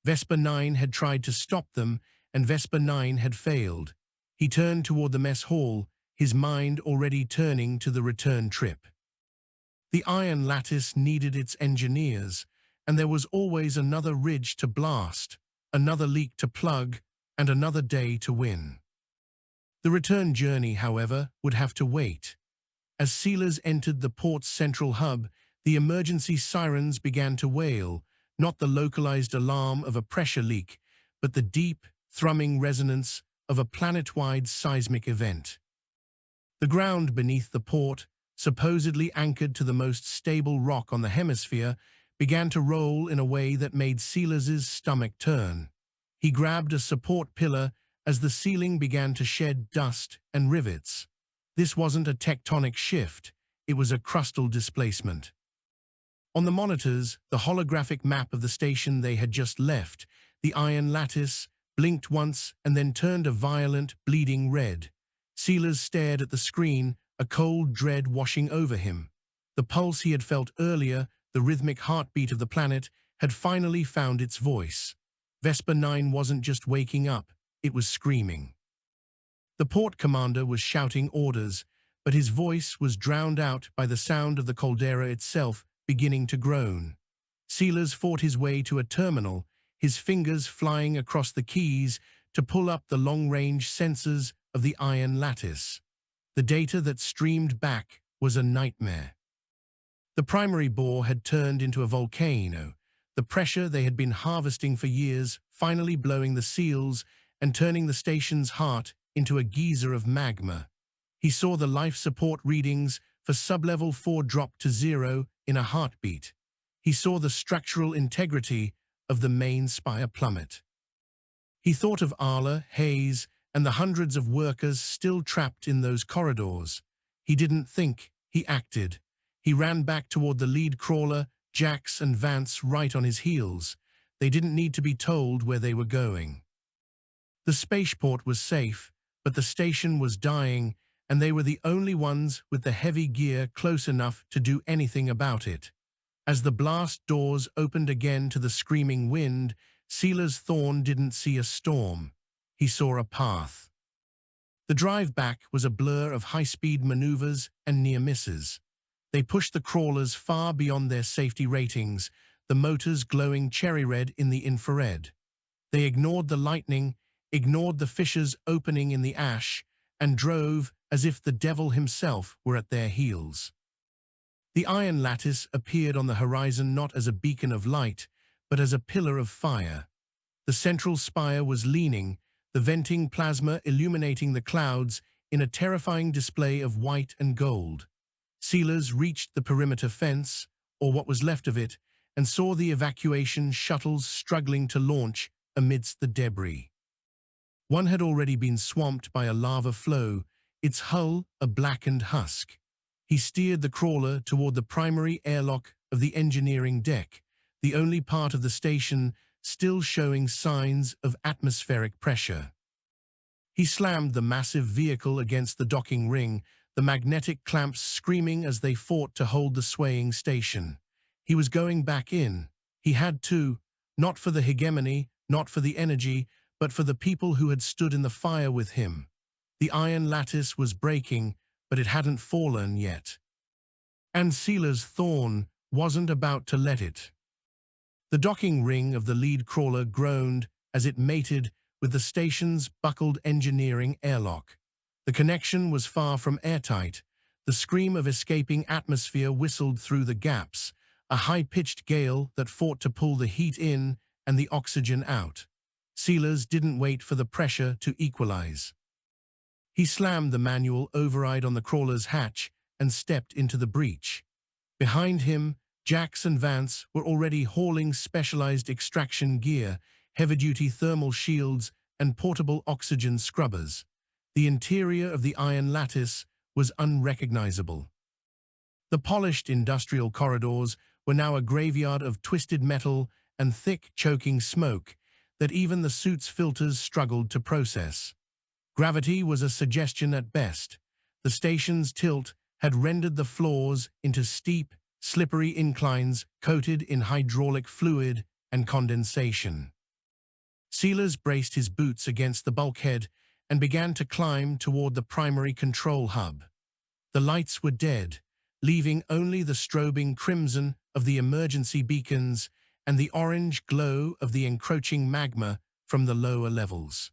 Vesper 9 had tried to stop them, and Vesper 9 had failed. He turned toward the mess hall, his mind already turning to the return trip. The Iron Lattice needed its engineers, and there was always another ridge to blast, another leak to plug, and another day to win. The return journey, however, would have to wait. As Silas entered the port's central hub, the emergency sirens began to wail, not the localized alarm of a pressure leak, but the deep, thrumming resonance of a planet-wide seismic event. The ground beneath the port, supposedly anchored to the most stable rock on the hemisphere, began to roll in a way that made Silas's stomach turn. He grabbed a support pillar as the ceiling began to shed dust and rivets. This wasn't a tectonic shift, it was a crustal displacement. On the monitors, the holographic map of the station they had just left, the Iron Lattice, blinked once and then turned a violent, bleeding red. Silas stared at the screen, a cold dread washing over him. The pulse he had felt earlier, the rhythmic heartbeat of the planet, had finally found its voice. Vesper 9 wasn't just waking up, it was screaming. The port commander was shouting orders, but his voice was drowned out by the sound of the caldera itself beginning to groan. Silas fought his way to a terminal, his fingers flying across the keys to pull up the long-range sensors of the Iron Lattice. The data that streamed back was a nightmare. The primary bore had turned into a volcano, the pressure they had been harvesting for years finally blowing the seals and turning the station's heart into a geyser of magma. He saw the life support readings for sublevel 4 drop to 0 in a heartbeat. He saw the structural integrity of the main spire plummet. He thought of Arla, Hayes, and the hundreds of workers still trapped in those corridors. He didn't think, he acted. He ran back toward the lead crawler, Jax and Vance right on his heels. They didn't need to be told where they were going. The spaceport was safe, but the station was dying, and they were the only ones with the heavy gear close enough to do anything about it. As the blast doors opened again to the screaming wind, Silas Thorne didn't see a storm. He saw a path. The drive back was a blur of high-speed maneuvers and near misses. They pushed the crawlers far beyond their safety ratings, the motors glowing cherry red in the infrared. They ignored the lightning, ignored the fissures opening in the ash, and drove as if the devil himself were at their heels. The Iron Lattice appeared on the horizon not as a beacon of light, but as a pillar of fire. The central spire was leaning, the venting plasma illuminating the clouds in a terrifying display of white and gold. Silas reached the perimeter fence, or what was left of it, and saw the evacuation shuttles struggling to launch amidst the debris. One had already been swamped by a lava flow, its hull a blackened husk. He steered the crawler toward the primary airlock of the engineering deck, the only part of the station still showing signs of atmospheric pressure. He slammed the massive vehicle against the docking ring, the magnetic clamps screaming as they fought to hold the swaying station. He was going back in. He had to, not for the hegemony, not for the energy, but for the people who had stood in the fire with him. The Iron Lattice was breaking, but it hadn't fallen yet. And Silas Thorne wasn't about to let it. The docking ring of the lead crawler groaned as it mated with the station's buckled engineering airlock. The connection was far from airtight. The scream of escaping atmosphere whistled through the gaps, a high-pitched gale that fought to pull the heat in and the oxygen out. Silas didn't wait for the pressure to equalize. He slammed the manual override on the crawler's hatch and stepped into the breach. Behind him, Jax and Vance were already hauling specialized extraction gear, heavy-duty thermal shields, and portable oxygen scrubbers. The interior of the Iron Lattice was unrecognizable. The polished industrial corridors were now a graveyard of twisted metal and thick, choking smoke that even the suit's filters struggled to process. Gravity was a suggestion at best. The station's tilt had rendered the floors into steep, slippery inclines coated in hydraulic fluid and condensation. Silas braced his boots against the bulkhead and began to climb toward the primary control hub. The lights were dead, leaving only the strobing crimson of the emergency beacons and the orange glow of the encroaching magma from the lower levels.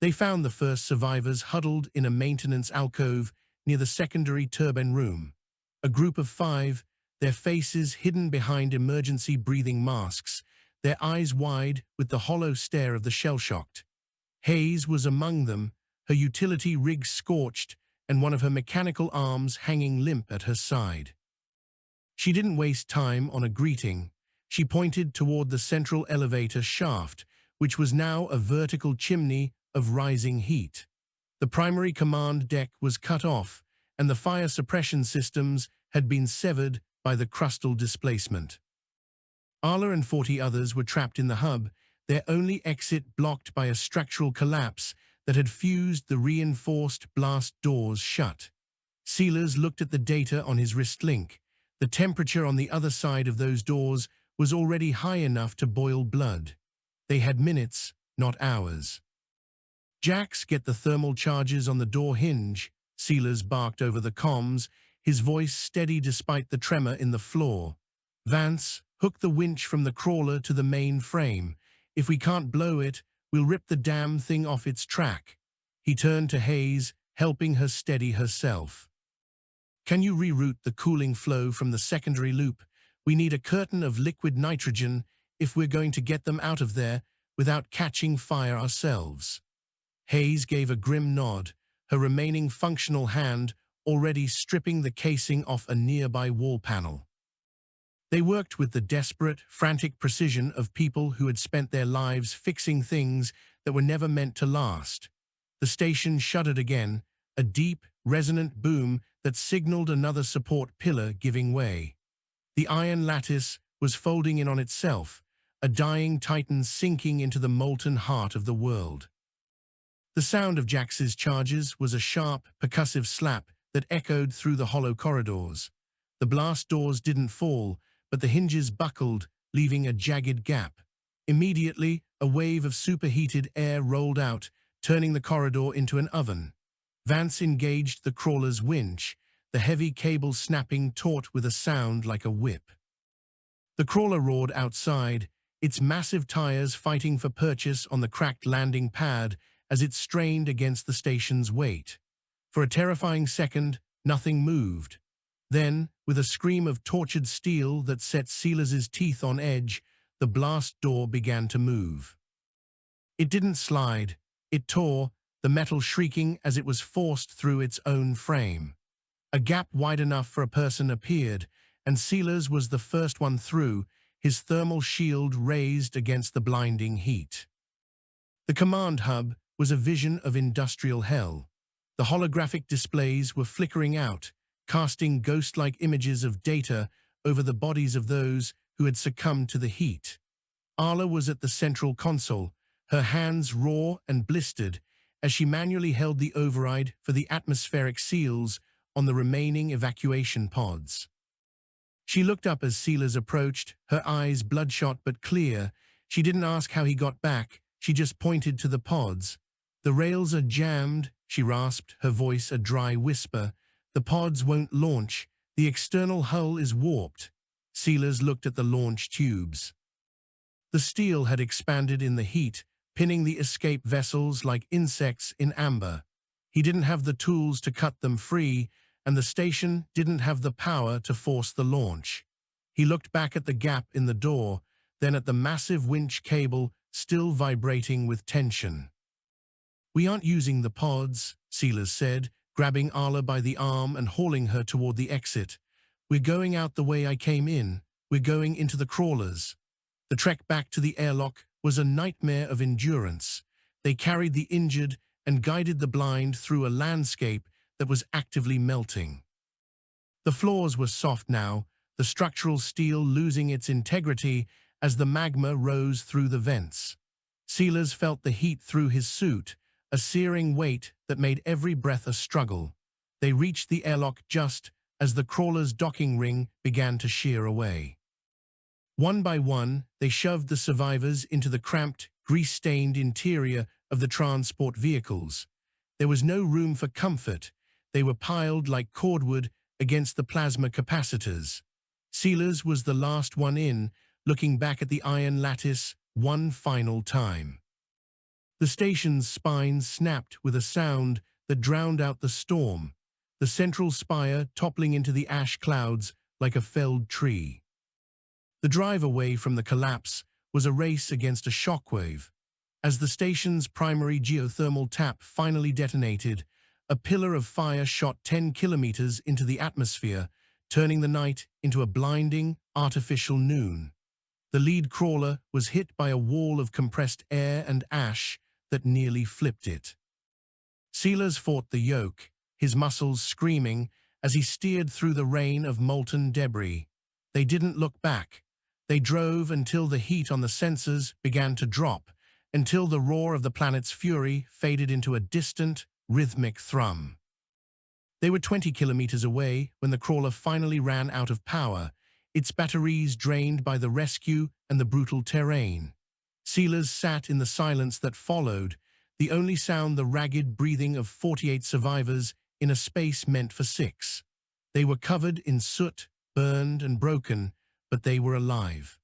They found the first survivors huddled in a maintenance alcove near the secondary turbine room. A group of 5, their faces hidden behind emergency breathing masks, their eyes wide with the hollow stare of the shell-shocked. Hayes was among them, her utility rig scorched and one of her mechanical arms hanging limp at her side. She didn't waste time on a greeting. She pointed toward the central elevator shaft, which was now a vertical chimney of rising heat. The primary command deck was cut off, and the fire suppression systems had been severed by the crustal displacement. Arla and 40 others were trapped in the hub, their only exit blocked by a structural collapse that had fused the reinforced blast doors shut. Silas looked at the data on his wrist link. The temperature on the other side of those doors was already high enough to boil blood. They had minutes, not hours. "Jax, get the thermal charges on the door hinge," Silas barked over the comms, his voice steady despite the tremor in the floor. "Vance, hook the winch from the crawler to the main frame. If we can't blow it, we'll rip the damn thing off its track." He turned to Hayes, helping her steady herself. "Can you reroute the cooling flow from the secondary loop? We need a curtain of liquid nitrogen if we're going to get them out of there without catching fire ourselves." Hayes gave a grim nod, her remaining functional hand already stripping the casing off a nearby wall panel. They worked with the desperate, frantic precision of people who had spent their lives fixing things that were never meant to last. The station shuddered again, a deep, resonant boom that signaled another support pillar giving way. The Iron Lattice was folding in on itself, a dying titan sinking into the molten heart of the world. The sound of Jax's charges was a sharp, percussive slap that echoed through the hollow corridors. The blast doors didn't fall, but the hinges buckled, leaving a jagged gap. Immediately, a wave of superheated air rolled out, turning the corridor into an oven. Vance engaged the crawler's winch, the heavy cable snapping taut with a sound like a whip. The crawler roared outside, its massive tires fighting for purchase on the cracked landing pad as it strained against the station's weight. For a terrifying second, nothing moved. Then, with a scream of tortured steel that set Silas's teeth on edge, the blast door began to move. It didn't slide, it tore, the metal shrieking as it was forced through its own frame. A gap wide enough for a person appeared, and Silas was the first one through, his thermal shield raised against the blinding heat. The command hub was a vision of industrial hell. The holographic displays were flickering out, casting ghost-like images of data over the bodies of those who had succumbed to the heat. Arla was at the central console, her hands raw and blistered, as she manually held the override for the atmospheric seals on the remaining evacuation pods. She looked up as Silas approached, her eyes bloodshot but clear. She didn't ask how he got back, she just pointed to the pods. "The rails are jammed," she rasped, her voice a dry whisper. "The pods won't launch. The external hull is warped." Silas looked at the launch tubes. The steel had expanded in the heat, pinning the escape vessels like insects in amber. He didn't have the tools to cut them free, and the station didn't have the power to force the launch. He looked back at the gap in the door, then at the massive winch cable still vibrating with tension. "We aren't using the pods," Silas said, grabbing Arla by the arm and hauling her toward the exit. "We're going out the way I came in. We're going into the crawlers." The trek back to the airlock was a nightmare of endurance. They carried the injured and guided the blind through a landscape that was actively melting. The floors were soft now, the structural steel losing its integrity as the magma rose through the vents. Silas felt the heat through his suit, a searing weight that made every breath a struggle. They reached the airlock just as the crawler's docking ring began to shear away. One by one, they shoved the survivors into the cramped, grease-stained interior of the transport vehicles. There was no room for comfort. They were piled like cordwood against the plasma capacitors. Silas was the last one in, looking back at the Iron Lattice one final time. The station's spine snapped with a sound that drowned out the storm, the central spire toppling into the ash clouds like a felled tree. The drive away from the collapse was a race against a shockwave. As the station's primary geothermal tap finally detonated, A pillar of fire shot 10 kilometers into the atmosphere, turning the night into a blinding, artificial noon. The lead crawler was hit by a wall of compressed air and ash that nearly flipped it. Silas fought the yoke, his muscles screaming as he steered through the rain of molten debris. They didn't look back. They drove until the heat on the sensors began to drop, until the roar of the planet's fury faded into a distant, rhythmic thrum. They were 20 kilometers away when the crawler finally ran out of power, its batteries drained by the rescue and the brutal terrain. Silas sat in the silence that followed, the only sound the ragged breathing of 48 survivors in a space meant for 6. They were covered in soot, burned and broken, but they were alive.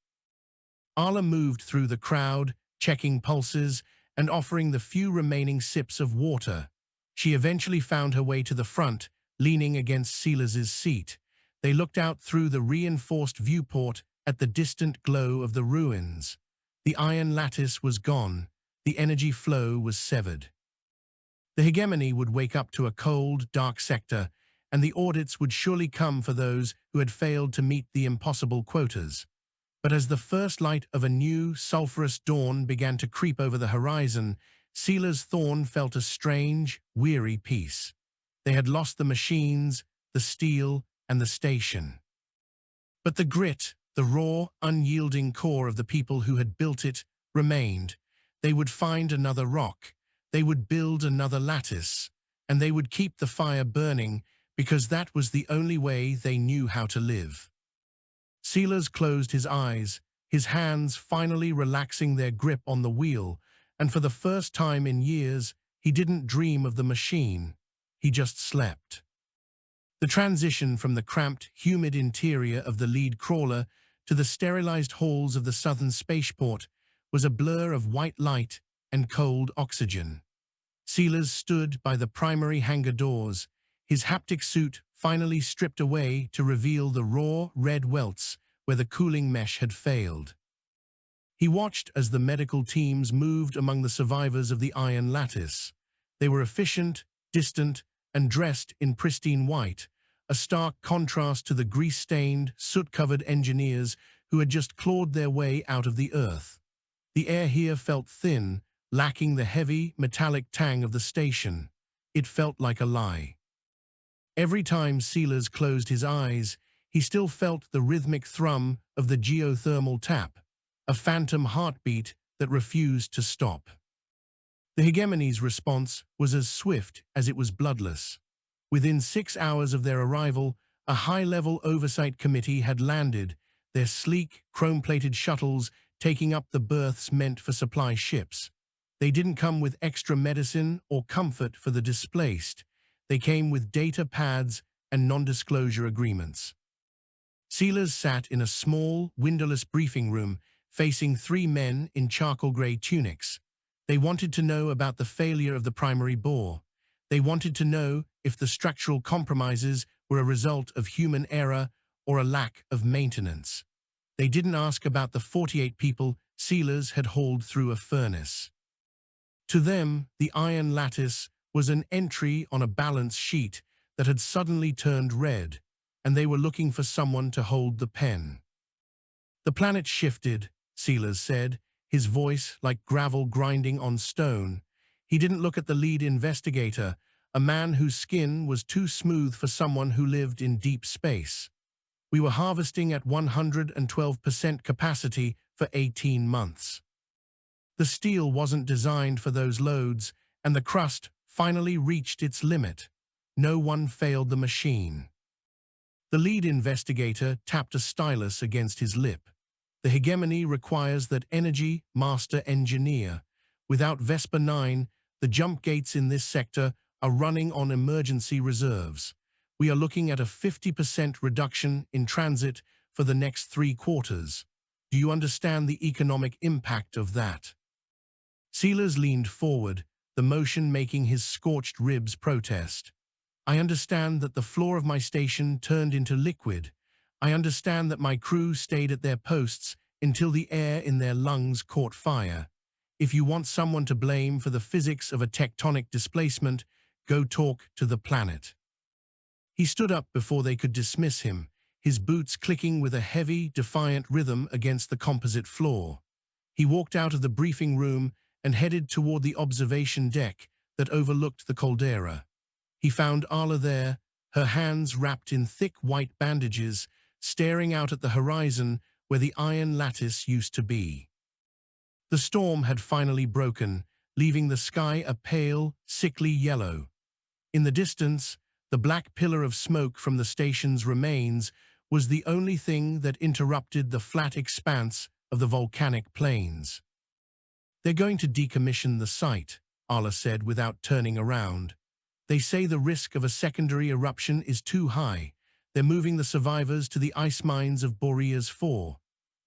Arla moved through the crowd, checking pulses and offering the few remaining sips of water. She eventually found her way to the front, leaning against Silas's seat. They looked out through the reinforced viewport at the distant glow of the ruins. The Iron Lattice was gone. The energy flow was severed. The Hegemony would wake up to a cold, dark sector, and the audits would surely come for those who had failed to meet the impossible quotas. But as the first light of a new, sulphurous dawn began to creep over the horizon, Silas Thorne felt a strange, weary peace. They had lost the machines, the steel, and the station. But the grit, the raw, unyielding core of the people who had built it, remained. They would find another rock, they would build another lattice, and they would keep the fire burning because that was the only way they knew how to live. Silas closed his eyes, his hands finally relaxing their grip on the wheel, and for the first time in years, he didn't dream of the machine. He just slept. The transition from the cramped, humid interior of the lead crawler to the sterilized halls of the southern spaceport was a blur of white light and cold oxygen. Silas stood by the primary hangar doors, his haptic suit finally stripped away to reveal the raw, red welts where the cooling mesh had failed. He watched as the medical teams moved among the survivors of the Iron Lattice. They were efficient, distant, and dressed in pristine white, a stark contrast to the grease-stained, soot-covered engineers who had just clawed their way out of the earth. The air here felt thin, lacking the heavy, metallic tang of the station. It felt like a lie. Every time Silas closed his eyes, he still felt the rhythmic thrum of the geothermal tap, a phantom heartbeat that refused to stop. The Hegemony's response was as swift as it was bloodless. Within 6 hours of their arrival, a high-level oversight committee had landed, their sleek, chrome-plated shuttles taking up the berths meant for supply ships. They didn't come with extra medicine or comfort for the displaced. They came with data pads and non-disclosure agreements. Silas sat in a small, windowless briefing room facing 3 men in charcoal-gray tunics. They wanted to know about the failure of the primary bore. They wanted to know if the structural compromises were a result of human error or a lack of maintenance. They didn't ask about the 48 people Silas had hauled through a furnace. To them, the Iron Lattice was an entry on a balance sheet that had suddenly turned red, and they were looking for someone to hold the pen. The planet shifted, Silas said, his voice like gravel grinding on stone. He didn't look at the lead investigator, a man whose skin was too smooth for someone who lived in deep space. We were harvesting at 112% capacity for 18 months. The steel wasn't designed for those loads, and the crust finally reached its limit. No one failed the machine. The lead investigator tapped a stylus against his lip. The Hegemony requires that energy master engineer. Without Vesper 9, the jump gates in this sector are running on emergency reserves. We are looking at a 50% reduction in transit for the next 3 quarters. Do you understand the economic impact of that? Silas leaned forward, the motion making his scorched ribs protest. I understand that the floor of my station turned into liquid. I understand that my crew stayed at their posts until the air in their lungs caught fire. If you want someone to blame for the physics of a tectonic displacement, go talk to the planet." He stood up before they could dismiss him, his boots clicking with a heavy, defiant rhythm against the composite floor. He walked out of the briefing room and headed toward the observation deck that overlooked the caldera. He found Arla there, her hands wrapped in thick white bandages, staring out at the horizon where the Iron Lattice used to be. The storm had finally broken, leaving the sky a pale, sickly yellow. In the distance, the black pillar of smoke from the station's remains was the only thing that interrupted the flat expanse of the volcanic plains. "They're going to decommission the site," Arla said without turning around. "They say the risk of a secondary eruption is too high. They're moving the survivors to the ice mines of Boreas 4.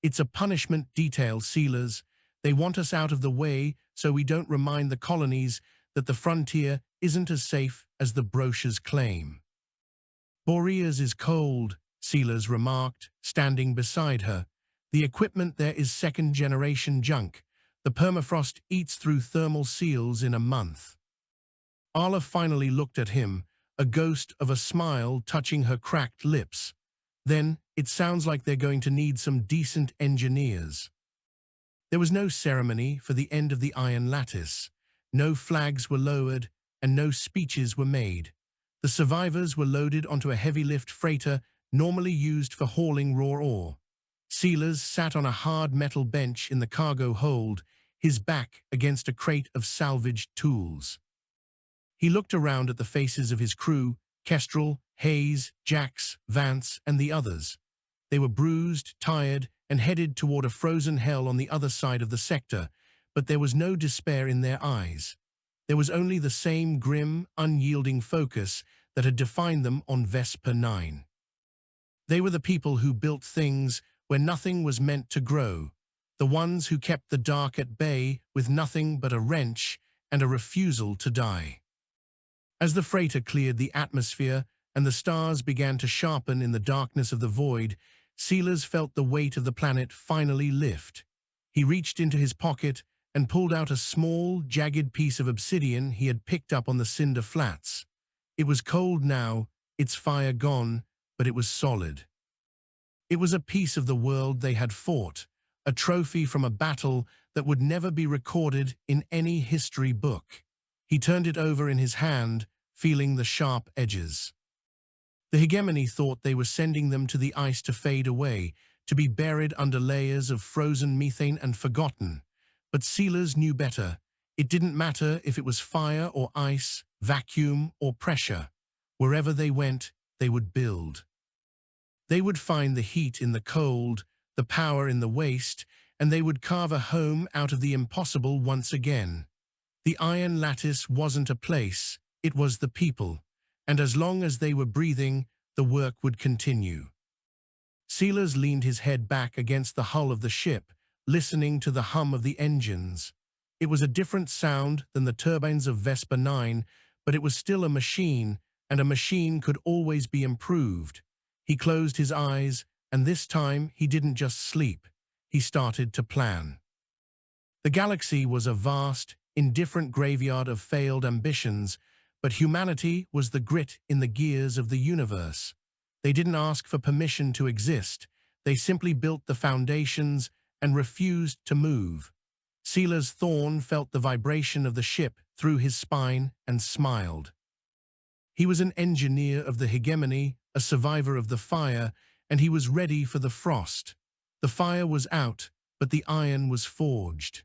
It's a punishment detail, sealers. They want us out of the way so we don't remind the colonies that the frontier isn't as safe as the brochures claim." "Boreas is cold," Silas remarked, standing beside her. "The equipment there is second-generation junk. The permafrost eats through thermal seals in a month." Arla finally looked at him, a ghost of a smile touching her cracked lips. "Then, it sounds like they're going to need some decent engineers." There was no ceremony for the end of the Iron Lattice. No flags were lowered, and no speeches were made. The survivors were loaded onto a heavy-lift freighter normally used for hauling raw ore. Silas sat on a hard metal bench in the cargo hold, his back against a crate of salvaged tools. He looked around at the faces of his crew, Kestrel, Hayes, Jax, Vance, and the others. They were bruised, tired, and headed toward a frozen hell on the other side of the sector, but there was no despair in their eyes. There was only the same grim, unyielding focus that had defined them on Vesper 9. They were the people who built things where nothing was meant to grow, the ones who kept the dark at bay with nothing but a wrench and a refusal to die. As the freighter cleared the atmosphere and the stars began to sharpen in the darkness of the void, Silas felt the weight of the planet finally lift. He reached into his pocket and pulled out a small, jagged piece of obsidian he had picked up on the cinder flats. It was cold now, its fire gone, but it was solid. It was a piece of the world they had fought, a trophy from a battle that would never be recorded in any history book. He turned it over in his hand, feeling the sharp edges. The Hegemony thought they were sending them to the ice to fade away, to be buried under layers of frozen methane and forgotten. But Silas knew better. It didn't matter if it was fire or ice, vacuum or pressure. Wherever they went, they would build. They would find the heat in the cold, the power in the waste, and they would carve a home out of the impossible once again. The Iron Lattice wasn't a place, it was the people, and as long as they were breathing, the work would continue. Silas leaned his head back against the hull of the ship, listening to the hum of the engines. It was a different sound than the turbines of Vesper 9, but it was still a machine, and a machine could always be improved. He closed his eyes, and this time he didn't just sleep. He started to plan. The galaxy was a vast, indifferent graveyard of failed ambitions, but humanity was the grit in the gears of the universe. They didn't ask for permission to exist. They simply built the foundations and refused to move. Silas Thorne felt the vibration of the ship through his spine and smiled. He was an engineer of the Hegemony, a survivor of the fire, and he was ready for the frost. The fire was out, but the iron was forged.